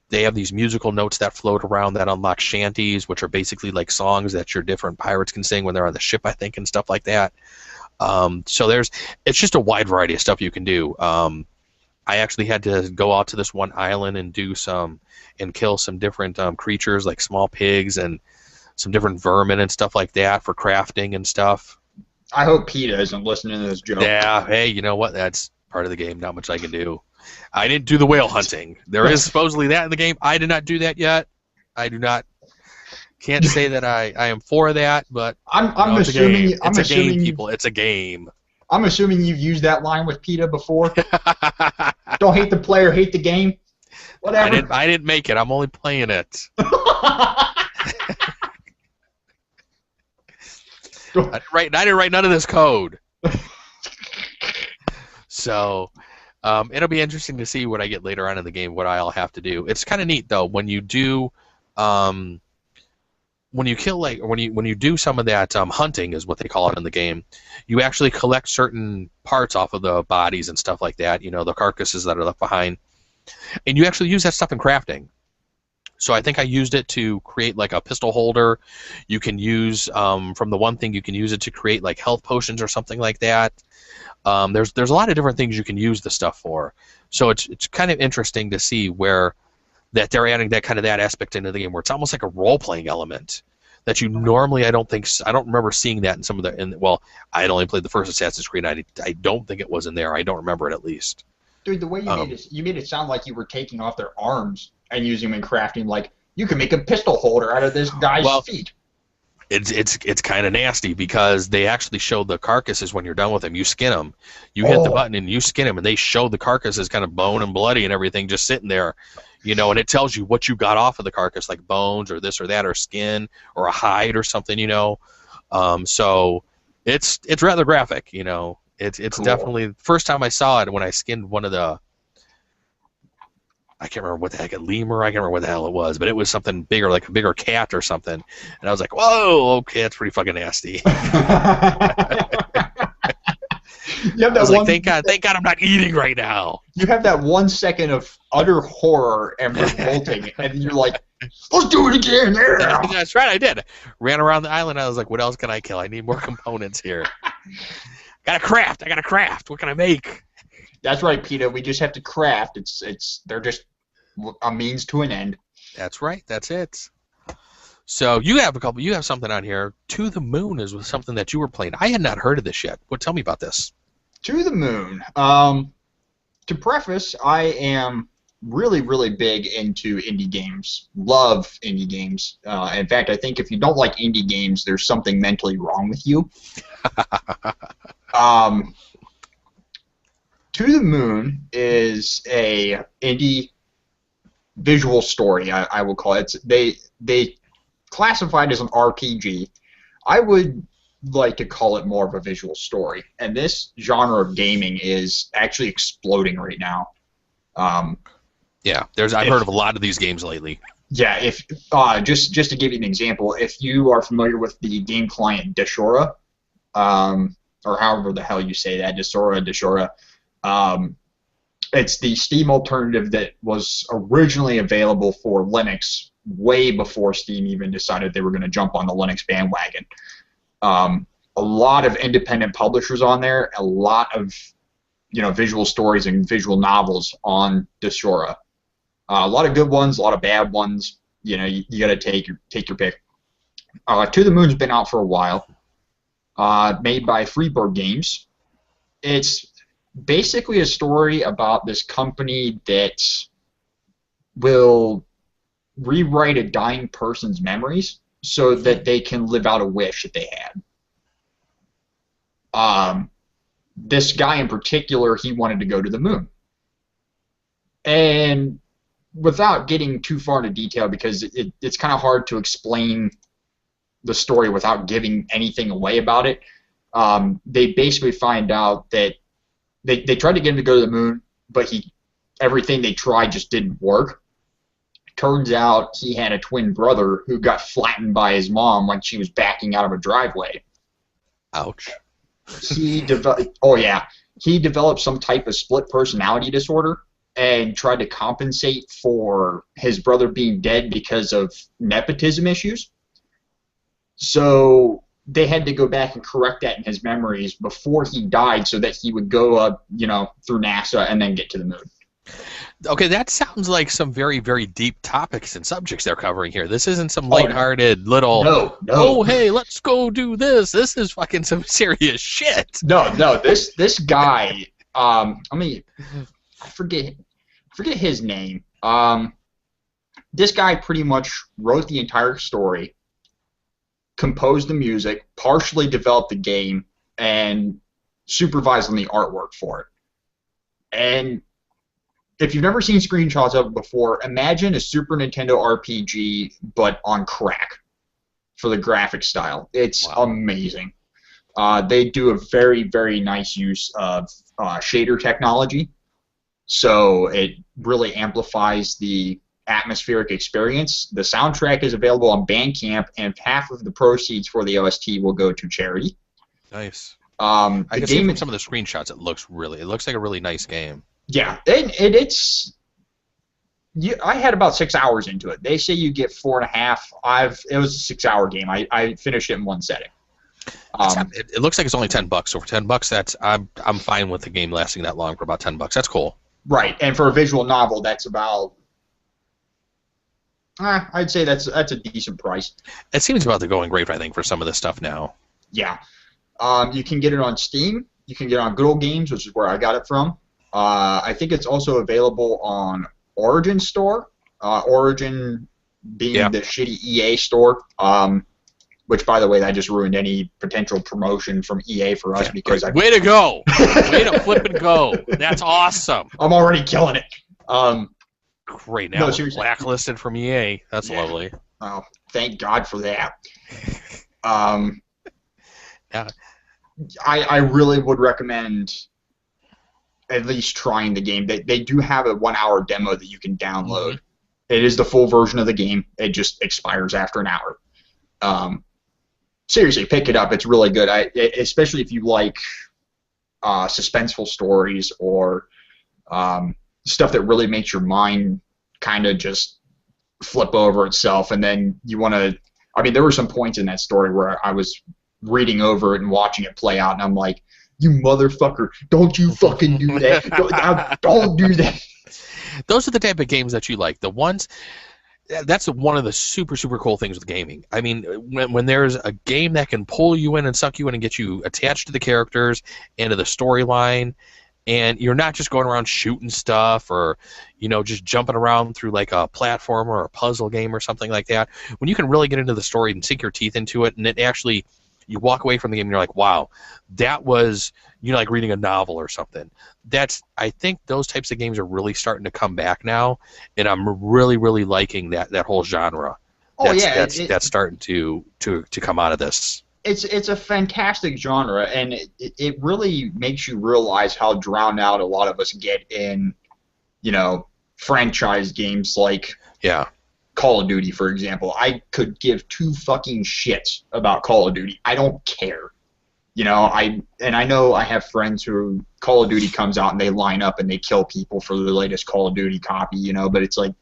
They have these musical notes that float around that unlock shanties, which are basically like songs that your different pirates can sing when they're on the ship, I think, and stuff like that. So it's just a wide variety of stuff you can do. I actually had to go out to this one island and kill some different creatures like small pigs and some different vermin and stuff like that for crafting and stuff. I hope PETA isn't listening to this joke. Yeah, hey, you know what? That's part of the game. Not much I can do. I didn't do the whale hunting. There is supposedly that in the game. I did not do that yet. Can't say that I am for that, but I'm assuming it's a game, people. It's a game. I'm assuming you've used that line with PETA before. Don't hate the player, hate the game. Whatever. I didn't make it. I'm only playing it. I didn't write none of this code. So it'll be interesting to see what I get later on in the game, what I'll have to do. It's kind of neat though when you do when you do some of that hunting is what they call it in the game. You actually collect certain parts off of the bodies and stuff like that. You know, the carcasses that are left behind, and you actually use that stuff in crafting. So I think I used it to create like a pistol holder. You can use from the one thing you can use it to create like health potions or something like that. There's a lot of different things you can use the stuff for. So it's kind of interesting to see where that they're adding that kind of that aspect into the game where it's almost like a role-playing element that you normally I don't remember seeing that in some of the well, I had only played the first Assassin's Creed. I don't think it was in there. I don't remember it at least. Dude, the way you made it sound like you were taking off their arms and using them in crafting, like you could make a pistol holder out of this guy's feet. It's kind of nasty because they actually show the carcasses when you're done with them. You skin them. You hit the button and you skin them, and they show the carcasses kind of bone and bloody and everything just sitting there, you know, and it tells you what you got off of the carcass, like bones or this or that or skin or a hide or something, you know. So it's rather graphic, you know. It's cool. Definitely the first time I saw it when I skinned one of the I can't remember what the heck, a lemur. I can't remember what the hell it was, but it was something bigger, like a bigger cat or something. And I was like, whoa, okay, that's pretty fucking nasty. You have that I was like, thank God I'm not eating right now. You have that 1 second of utter horror and revolting, and you're like, let's do it again. Yeah. That's right, I did. Ran around the island. I was like, what else can I kill? I need more components here. I gotta craft. What can I make? That's right, Peter. We just have to craft. They're just a means to an end. That's right. That's it. So you have something on here. To the Moon is something that you were playing. I had not heard of this yet. Tell me about this. To the Moon. To preface, I am really, really big into indie games. Love indie games. In fact, I think if you don't like indie games, there's something mentally wrong with you. To the Moon is a indie visual story, I will call it. They classify it as an RPG. I would like to call it more of a visual story, and this genre of gaming is actually exploding right now. Yeah, I've heard of a lot of these games lately. Yeah, if just to give you an example, if you are familiar with the game client Dashura, or however the hell you say that, Dashura, it's the Steam alternative that was originally available for Linux way before Steam even decided they were going to jump on the Linux bandwagon. A lot of independent publishers on there, a lot of visual stories and visual novels on Dashura. A lot of good ones, a lot of bad ones. You got to take your pick. To the Moon's been out for a while. Made by Freebird Games. It's basically a story about this company that will rewrite a dying person's memories so that they can live out a wish that they had. This guy in particular, he wanted to go to the moon. And without getting too far into detail, because it's kind of hard to explain the story without giving anything away about it, they basically find out that they tried to get him to go to the moon, but everything they tried just didn't work. Turns out he had a twin brother who got flattened by his mom when she was backing out of a driveway. Ouch. He developed some type of split personality disorder and tried to compensate for his brother being dead because of nepotism issues. So they had to go back and correct that in his memories before he died so that he would go up, through NASA and then get to the moon. Okay, that sounds like some very, very deep topics and subjects they're covering here. This isn't some lighthearted little, no. Oh, hey, let's go do this. This is fucking some serious shit. No, this guy, I forget his name. This guy pretty much wrote the entire story, composed the music, partially developed the game, and supervised on the artwork for it. And if you've never seen screenshots of it before, imagine a Super Nintendo RPG, but on crack for the graphic style. It's amazing. They do a very, very nice use of shader technology, so it really amplifies the atmospheric experience. The soundtrack is available on Bandcamp, and half of the proceeds for the OST will go to charity. Nice. I can see from some of the screenshots, it looks like a really nice game. Yeah, it's. I had about 6 hours into it. They say you get 4.5. It was a 6-hour game. I finished it in one setting. It looks like it's only $10. So for $10, I'm fine with the game lasting that long for about $10. That's cool. Right, and for a visual novel, that's about. I'd say that's a decent price. It seems about the going rate, I think, for some of this stuff now. Yeah, you can get it on Steam. You can get it on Good Old Games, which is where I got it from. I think it's also available on Origin Store. Origin being the shitty EA store. Which, by the way, that just ruined any potential promotion from EA for us because Way to go! Way to flip and go! That's awesome. I'm already killing it. Great. Now we're blacklisted from EA. That's lovely. Oh, thank God for that. Yeah. I really would recommend at least trying the game. They do have a 1-hour demo that you can download. It is the full version of the game. It just expires after an hour. Seriously, pick it up. It's really good. Especially if you like suspenseful stories or stuff that really makes your mind kind of just flip over itself, and then you want to. I mean, there were some points in that story where I was reading over it and watching it play out, and I'm like, "You motherfucker! Don't you fucking do that! Don't do that!" Those are the type of games that you like. The ones. That's one of the super, super cool things with gaming. I mean, when there's a game that can pull you in and suck you in and get you attached to the characters and to the storyline, and you're not just going around shooting stuff or, just jumping around through like a platformer or a puzzle game or something like that, when you can really get into the story and sink your teeth into it, and it actually, you walk away from the game and you're like, wow, that was, like reading a novel or something. I think those types of games are really starting to come back now, and I'm really, really liking that whole genre. That's starting to come out of this. It's a fantastic genre, and it really makes you realize how drowned out a lot of us get in, franchise games like Call of Duty, for example. I could give two fucking shits about Call of Duty. I don't care. I know I have friends who Call of Duty comes out and they line up and they kill people for the latest Call of Duty copy, but it's like,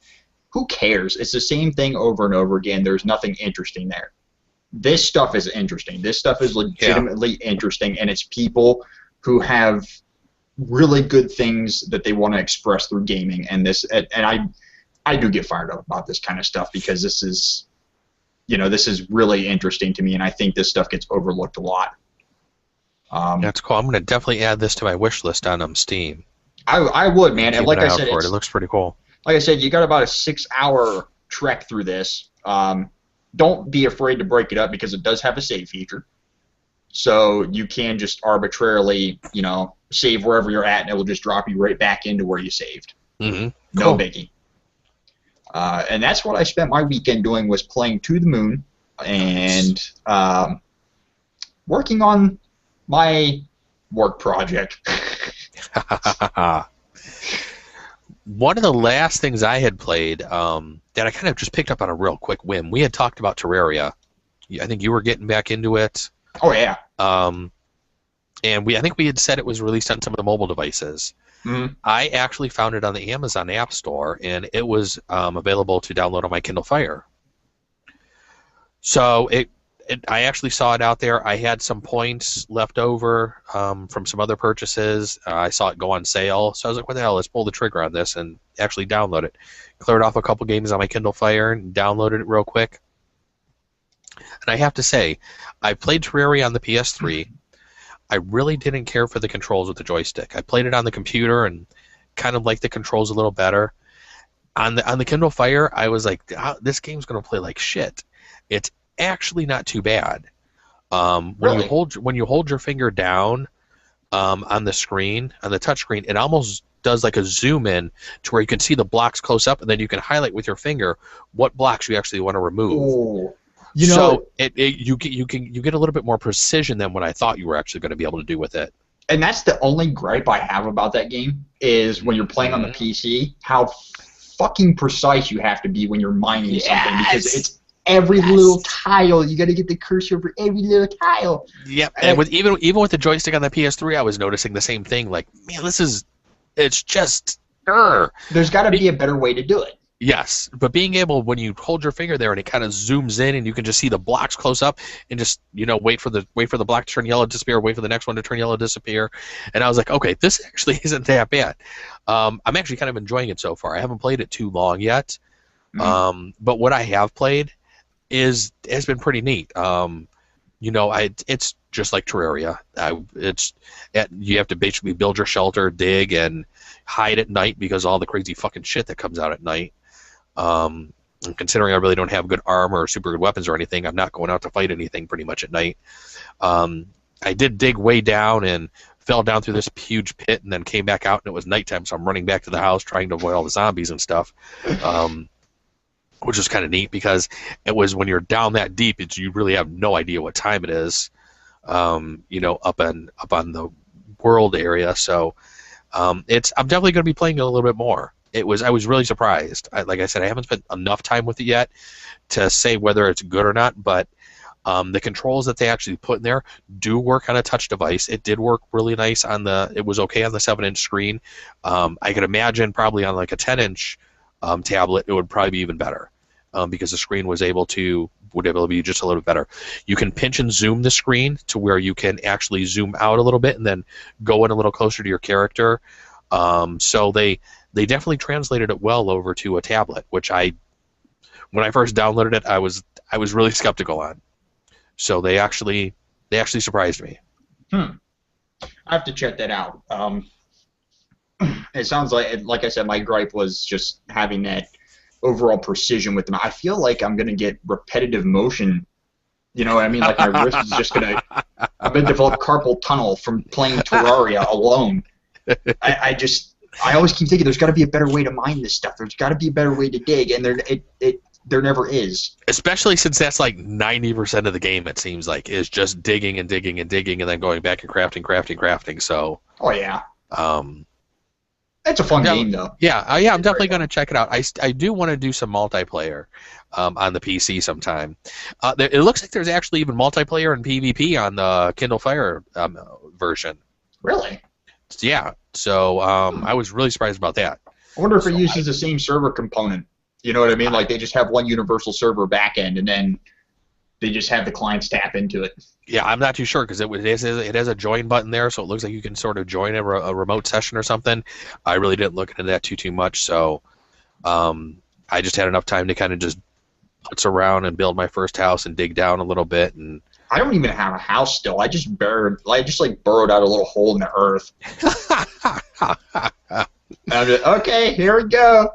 who cares? It's the same thing over and over again. There's nothing interesting there. This stuff is interesting. This stuff is legitimately interesting, and it's people who have really good things that they want to express through gaming, and I do get fired up about this kind of stuff because this is really interesting to me, and I think this stuff gets overlooked a lot. That's cool. I'm going to definitely add this to my wish list on Steam. I would, man. And like I said, it looks pretty cool. Like I said, you got about a 6-hour trek through this. Don't be afraid to break it up because it does have a save feature. So you can just arbitrarily, save wherever you're at, and it will just drop you right back into where you saved. Mm-hmm. No biggie. And that's what I spent my weekend doing, was playing To the Moon and working on my work project. One of the last things I had played that I kind of just picked up on a real quick whim, we had talked about Terraria. I think you were getting back into it. Oh, yeah. And I think we had said it was released on some of the mobile devices. Mm-hmm. I actually found it on the Amazon App Store, and it was available to download on my Kindle Fire. So I actually saw it out there. I had some points left over from some other purchases. I saw it go on sale, so I was like, what the hell, let's pull the trigger on this and actually download it. Cleared off a couple games on my Kindle Fire and downloaded it real quick. And I have to say, I played Terraria on the PS3. I really didn't care for the controls with the joystick. I played it on the computer and kind of liked the controls a little better. On the Kindle Fire, I was like, this game's going to play like shit. It's actually not too bad. When you hold your finger down on the screen, on the touch screen, it almost does like a zoom in to where you can see the blocks close up, and then you can highlight with your finger what blocks you actually want to remove. Oh. So you get a little bit more precision than what I thought you were actually going to be able to do with it. And that's the only gripe I have about that game, is when you're playing on the PC, how fucking precise you have to be when you're mining something, because it's every little tile. You got to get the cursor over every little tile. Yep. And even with the joystick on the PS3, I was noticing the same thing. Like, man, it's just. There's got to be a better way to do it. Yes, but being able, when you hold your finger there and it kind of zooms in and you can just see the blocks close up and just wait for the block to turn yellow, disappear, wait for the next one to turn yellow, disappear, and I was like, okay, this actually isn't that bad. I'm actually kind of enjoying it so far. I haven't played it too long yet, but what I have played has been pretty neat. It's just like Terraria. You have to basically build your shelter, dig, and hide at night because of all the crazy fucking shit that comes out at night. And considering I really don't have good armor or super good weapons or anything, I'm not going out to fight anything pretty much at night. I did dig way down and fell down through this huge pit and then came back out, and it was nighttime, so I'm running back to the house trying to avoid all the zombies and stuff. Which is kind of neat because it was when you're down that deep, you really have no idea what time it is, up on the world area. So I'm definitely going to be playing it a little bit more. I was really surprised. Like I said, I haven't spent enough time with it yet to say whether it's good or not, but the controls that they actually put in there do work on a touch device. It did work really nice it was okay on the 7-inch screen. I could imagine probably on like a 10-inch tablet, it would probably be even better because the screen would able to be just a little bit better. You can pinch and zoom the screen to where you can actually zoom out a little bit and then go in a little closer to your character. So they definitely translated it well over to a tablet, which when I first downloaded it, I was really skeptical on. So they actually surprised me. I have to check that out. It sounds like I said, my gripe was just having that overall precision with them. I feel like I'm gonna get repetitive motion. You know what I mean? Like my wrist is just gonna. I'm gonna develop carpal tunnel from playing Terraria alone. I always keep thinking there's got to be a better way to mine this stuff. There's got to be a better way to dig, and there never is. Especially since that's like 90% of the game, it seems like, is just digging and digging and digging and then going back and crafting. So. Oh yeah. It's a fun game though. Yeah, I'm definitely going to check it out. I do want to do some multiplayer on the PC sometime. It looks like there's actually even multiplayer and PvP on the Kindle Fire version. Really? Yeah. So I was really surprised about that. I wonder if it uses the same server component. You know what I mean? Like they just have one universal server backend, and then they just have the clients tap into it. Yeah, I'm not too sure because it has a join button there, so it looks like you can sort of join a remote session or something. I really didn't look into that too much, so I just had enough time to kind of just putz around and build my first house and dig down a little bit. And I don't even have a house still. I just burrowed out a little hole in the earth. And I'm just, okay, here we go.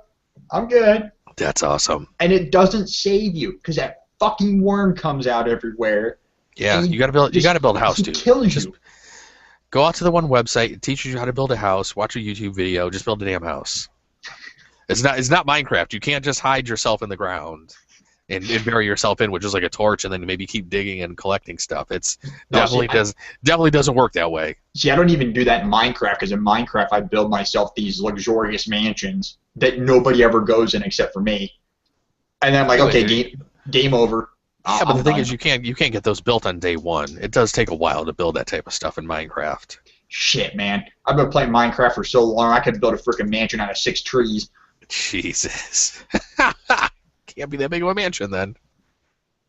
I'm good. That's awesome. And it doesn't save you because that fucking worm comes out everywhere. Yeah, you gotta build a house too. Kills you. Go out to the one website. It teaches you how to build a house. Watch a YouTube video. Just build a damn house. It's not Minecraft. You can't just hide yourself in the ground and bury yourself in with just like a torch and then maybe keep digging and collecting stuff. Definitely doesn't work that way. See, I don't even do that in Minecraft because in Minecraft I build myself these luxurious mansions that nobody ever goes in except for me. And then I'm like, okay, game over. Yeah, but the thing is, you can't get those built on day one. It does take a while to build that type of stuff in Minecraft. Shit, man. I've been playing Minecraft for so long, I could build a freaking mansion out of 6 trees. Jesus. Can't be that big of a mansion, then.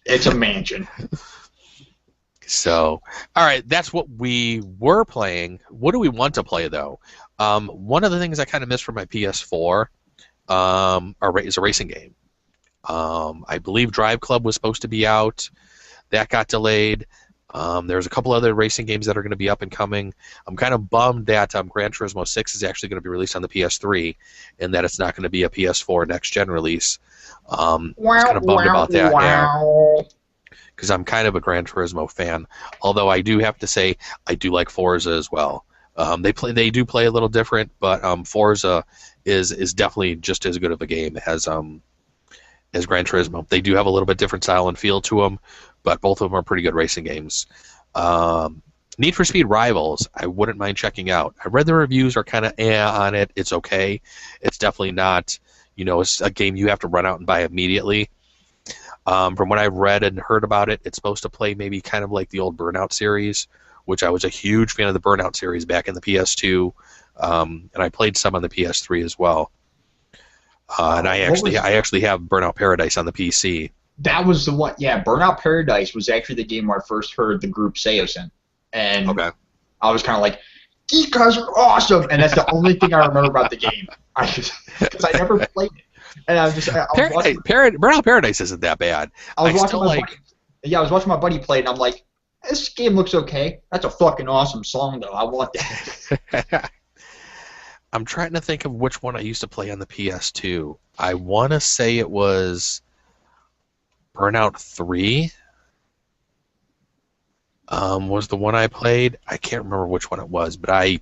It's a mansion. So, all right, that's what we were playing. What do we want to play, though? One of the things I kind of missed from my PS4 is a racing game. I believe Drive Club was supposed to be out. That got delayed. There's a couple other racing games that are going to be up and coming. I'm kind of bummed that Gran Turismo 6 is actually going to be released on the PS3 and that it's not going to be a PS4 next-gen release. I was kind of bummed about that. Yeah. Because I'm kind of a Gran Turismo fan. Although I do have to say I do like Forza as well. They do play a little different, but Forza is definitely just as good of a game as Gran Turismo. They do have a little bit different style and feel to them, but both of them are pretty good racing games. Need for Speed Rivals, I wouldn't mind checking out. I read the reviews are kind of on it. It's okay. It's definitely not, it's a game you have to run out and buy immediately. From what I've read and heard about it, it's supposed to play maybe kind of like the old Burnout series, which I was a huge fan of the Burnout series back in the PS2, and I played some on the PS3 as well. And I actually have Burnout Paradise on the PC. That was the one. Yeah, Burnout Paradise was actually the game where I first heard the group Seosin. And I was kind of like, these guys are awesome! And that's the only thing I remember about the game. Because I never played it. And I was just... Burnout Paradise isn't that bad. I was watching my buddy play, and I'm like, this game looks okay. That's a fucking awesome song, though. I want that. I'm trying to think of which one I used to play on the PS2. I want to say it was Burnout 3 was the one I played. I can't remember which one it was, but I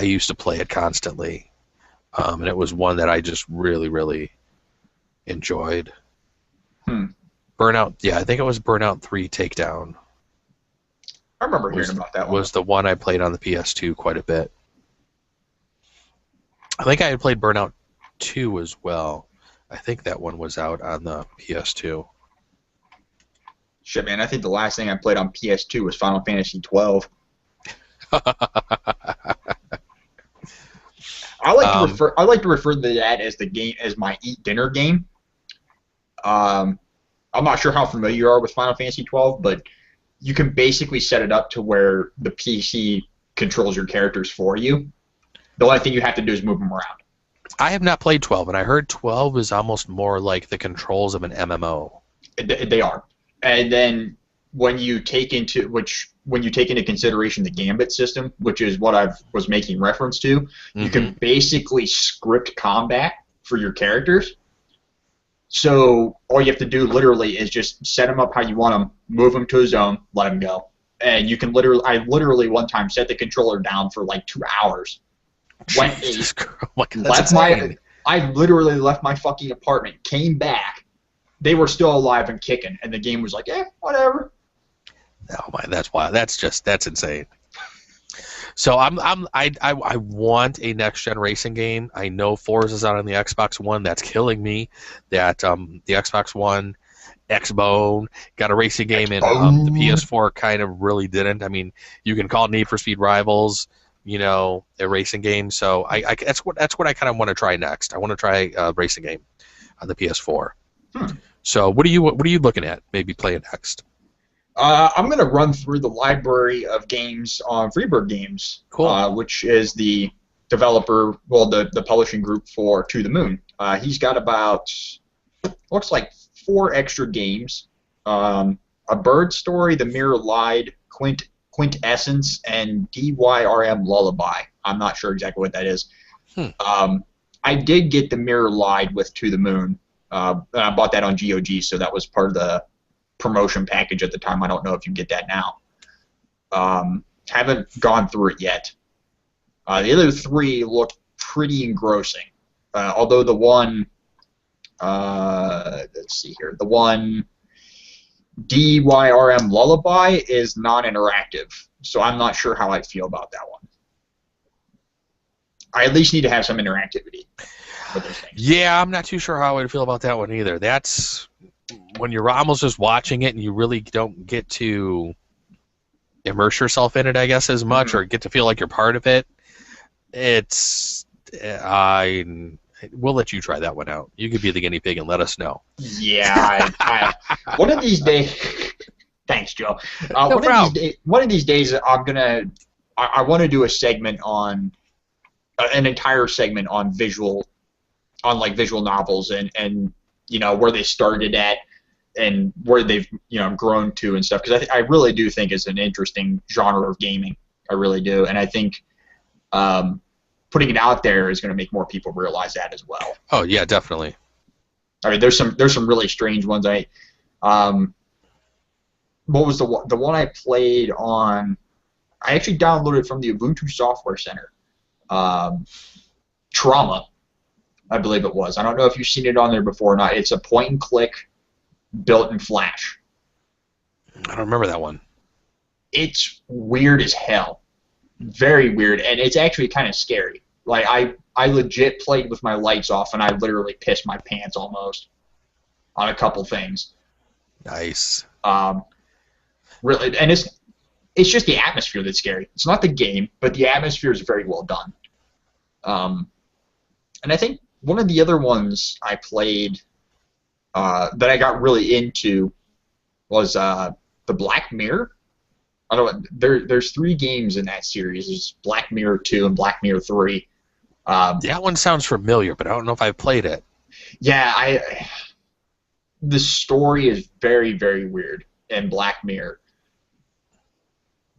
used to play it constantly. And it was one that I just really, really enjoyed. Burnout, yeah, I think it was Burnout 3 Takedown. I remember hearing about that one. Was the one I played on the PS2 quite a bit. I think I had played Burnout 2 as well. I think that one was out on the PS2. Shit, man, I think the last thing I played on PS2 was Final Fantasy 12. I like to refer to that as the game as my eat dinner game. I'm not sure how familiar you are with Final Fantasy 12, but you can basically set it up to where the PC controls your characters for you. The only thing you have to do is move them around. I have not played 12, and I heard 12 is almost more like the controls of an MMO. They are, and then when you take into consideration the Gambit system, which is what I was making reference to, you can basically script combat for your characters. So all you have to do literally is just set them up how you want them, move them to a zone, let them go. And you can I literally one time set the controller down for like 2 hours. I literally left my fucking apartment, came back, they were still alive and kicking, and the game was like, whatever. Oh my, that's wild. That's insane. So I want a next gen racing game. I know Forza's out on the Xbox One. That's killing me. That the Xbox One, Xbone got a racing game, and the PS4 kind of really didn't. I mean, you can call it Need for Speed Rivals, a racing game. So that's what I kind of want to try next. I want to try a racing game on the PS4. So what are you looking at? Maybe playing next. I'm going to run through the library of games on Freebird Games, cool. Which is the developer, the publishing group for To the Moon. He's got about, looks like 4 extra games. A Bird Story, The Mirror Lied, Quintessence, and DYRM Lullaby. I'm not sure exactly what that is. I did get The Mirror Lied with To the Moon. I bought that on GOG, so that was part of the promotion package at the time. I don't know if you get that now. Haven't gone through it yet. The other 3 look pretty engrossing. Although the one, let's see here, the one DYRM Lullaby is non-interactive, so I'm not sure how I feel about that one. I at least need to have some interactivity with those things. Yeah, I'm not too sure how I would feel about that one either. That's when you're almost just watching it and you really don't get to immerse yourself in it, I guess, as much, or get to feel like you're part of it. We'll let you try that one out. You could be the guinea pig and let us know. Yeah, one of these days. Thanks, Joe. One of these days, I want to do a segment on an entire segment on visual novels and where they started at and where they've grown to and stuff, because I really do think it's an interesting genre of gaming. I really do, and I think putting it out there is going to make more people realize that as well. Oh yeah, definitely. I mean, there's some really strange ones. What was the one I played on? I actually downloaded from the Ubuntu Software Center. Trauma, I believe it was. I don't know if you've seen it on there before or not. It's a point and click built in Flash. I don't remember that one. It's weird as hell. Very weird, and it's actually kind of scary. Like, I legit played with my lights off, and I literally pissed my pants almost on a couple things. Nice. Really, and it's just the atmosphere that's scary. It's not the game, but the atmosphere is very well done. And I think one of the other ones I played that I got really into was the Black Mirror. I don't know. There's 3 games in that series. There's Black Mirror 2 and Black Mirror 3. That one sounds familiar, but I don't know if I've played it. Yeah, the story is very, very weird in Black Mirror.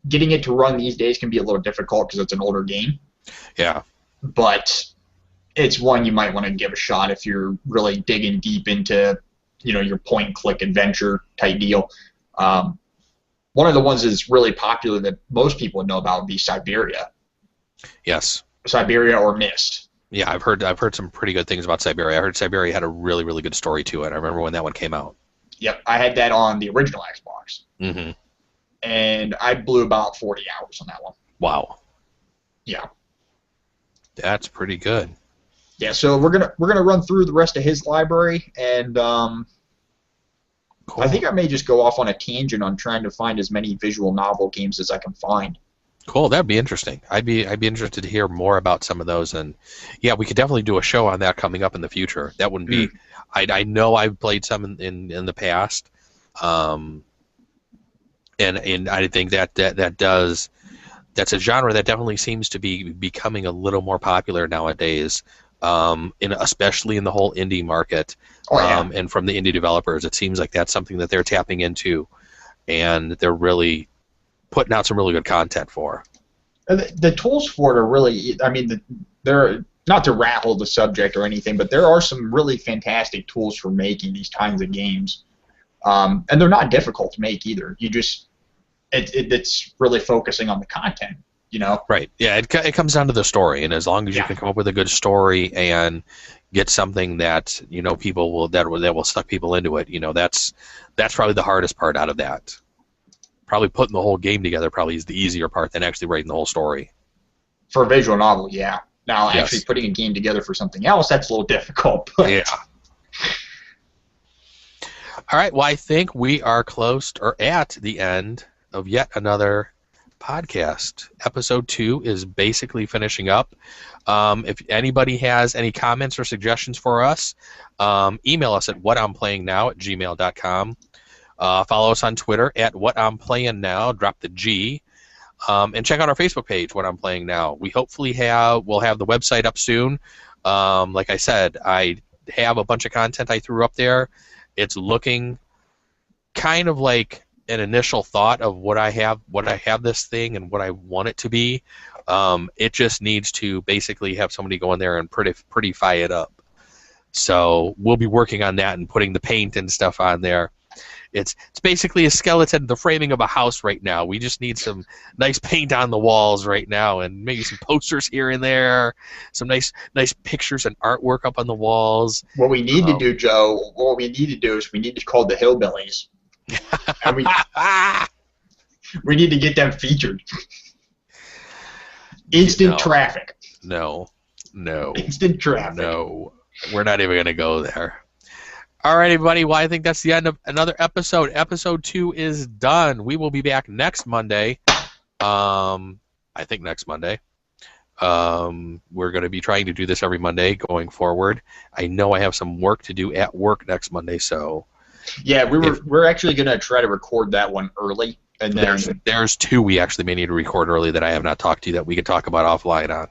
Getting it to run these days can be a little difficult because it's an older game. Yeah. But it's one you might want to give a shot if you're really digging deep into, your point-and-click adventure type deal. One of the ones that's really popular that most people know about would be Siberia. Yes. Siberia or Myst. Yeah, I've heard some pretty good things about Siberia. I heard Siberia had a really, really good story to it. I remember when that one came out. Yep, I had that on the original Xbox. Mm-hmm. And I blew about 40 hours on that one. Wow. Yeah. That's pretty good. Yeah, so we're gonna run through the rest of his library, and Cool. I think I may just go off on a tangent on trying to find as many visual novel games as I can find. Cool, that'd be interesting. I'd be interested to hear more about some of those, and yeah, we could definitely do a show on that coming up in the future. That wouldn't be. I know I've played some in the past, and I think that's a genre that definitely seems to be becoming a little more popular nowadays, especially in the whole indie market, and from the indie developers. It seems like that's something that they're tapping into, and they're really putting out some really good content for. The tools for it are really, I mean, they're not to rattle the subject or anything, but there are some really fantastic tools for making these kinds of games, and they're not difficult to make either. You just it's really focusing on the content, you know. Right. Yeah. It comes down to the story, and as long as you can come up with a good story and get something that people will that will suck people into it, that's probably the hardest part out of that. Probably putting the whole game together probably is the easier part than actually writing the whole story. For a visual novel, yeah. Now, actually putting a game together for something else, that's a little difficult. But. Yeah. All right. Well, I think we are close or at the end of yet another podcast. Episode 2 is basically finishing up. If anybody has any comments or suggestions for us, email us at whatimplayingnow@gmail.com. Follow us on Twitter at whatimplayingnow. Drop the G. And check out our Facebook page, What I'm Playing Now. We hopefully we'll have the website up soon. Like I said, I have a bunch of content I threw up there. It's looking kind of like an initial thought of what I have this thing and what I want it to be. It just needs to basically have somebody go in there and prettify it up. So we'll be working on that and putting the paint and stuff on there. It's basically a skeleton, the framing of a house right now. We just need some nice paint on the walls right now, and maybe some posters here and there, some nice pictures and artwork up on the walls. What we need to do, Joe, is we need to call the Hillbillies. And we need to get them featured. Instant traffic. No. Instant traffic. No. We're not even going to go there. All right, everybody. Well, I think that's the end of another episode. Episode 2 is done. We will be back next Monday. I think next Monday. We're going to be trying to do this every Monday going forward. I know I have some work to do at work next Monday, so. Yeah, we're actually going to try to record that one early, and then there's 2 we actually may need to record early that I have not talked to you that we could talk about offline on,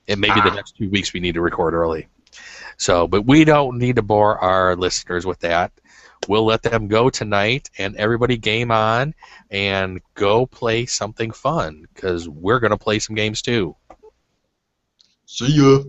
and maybe the next 2 weeks we need to record early. So, but we don't need to bore our listeners with that. We'll let them go tonight, and everybody game on and go play something fun, because we're going to play some games too. See ya.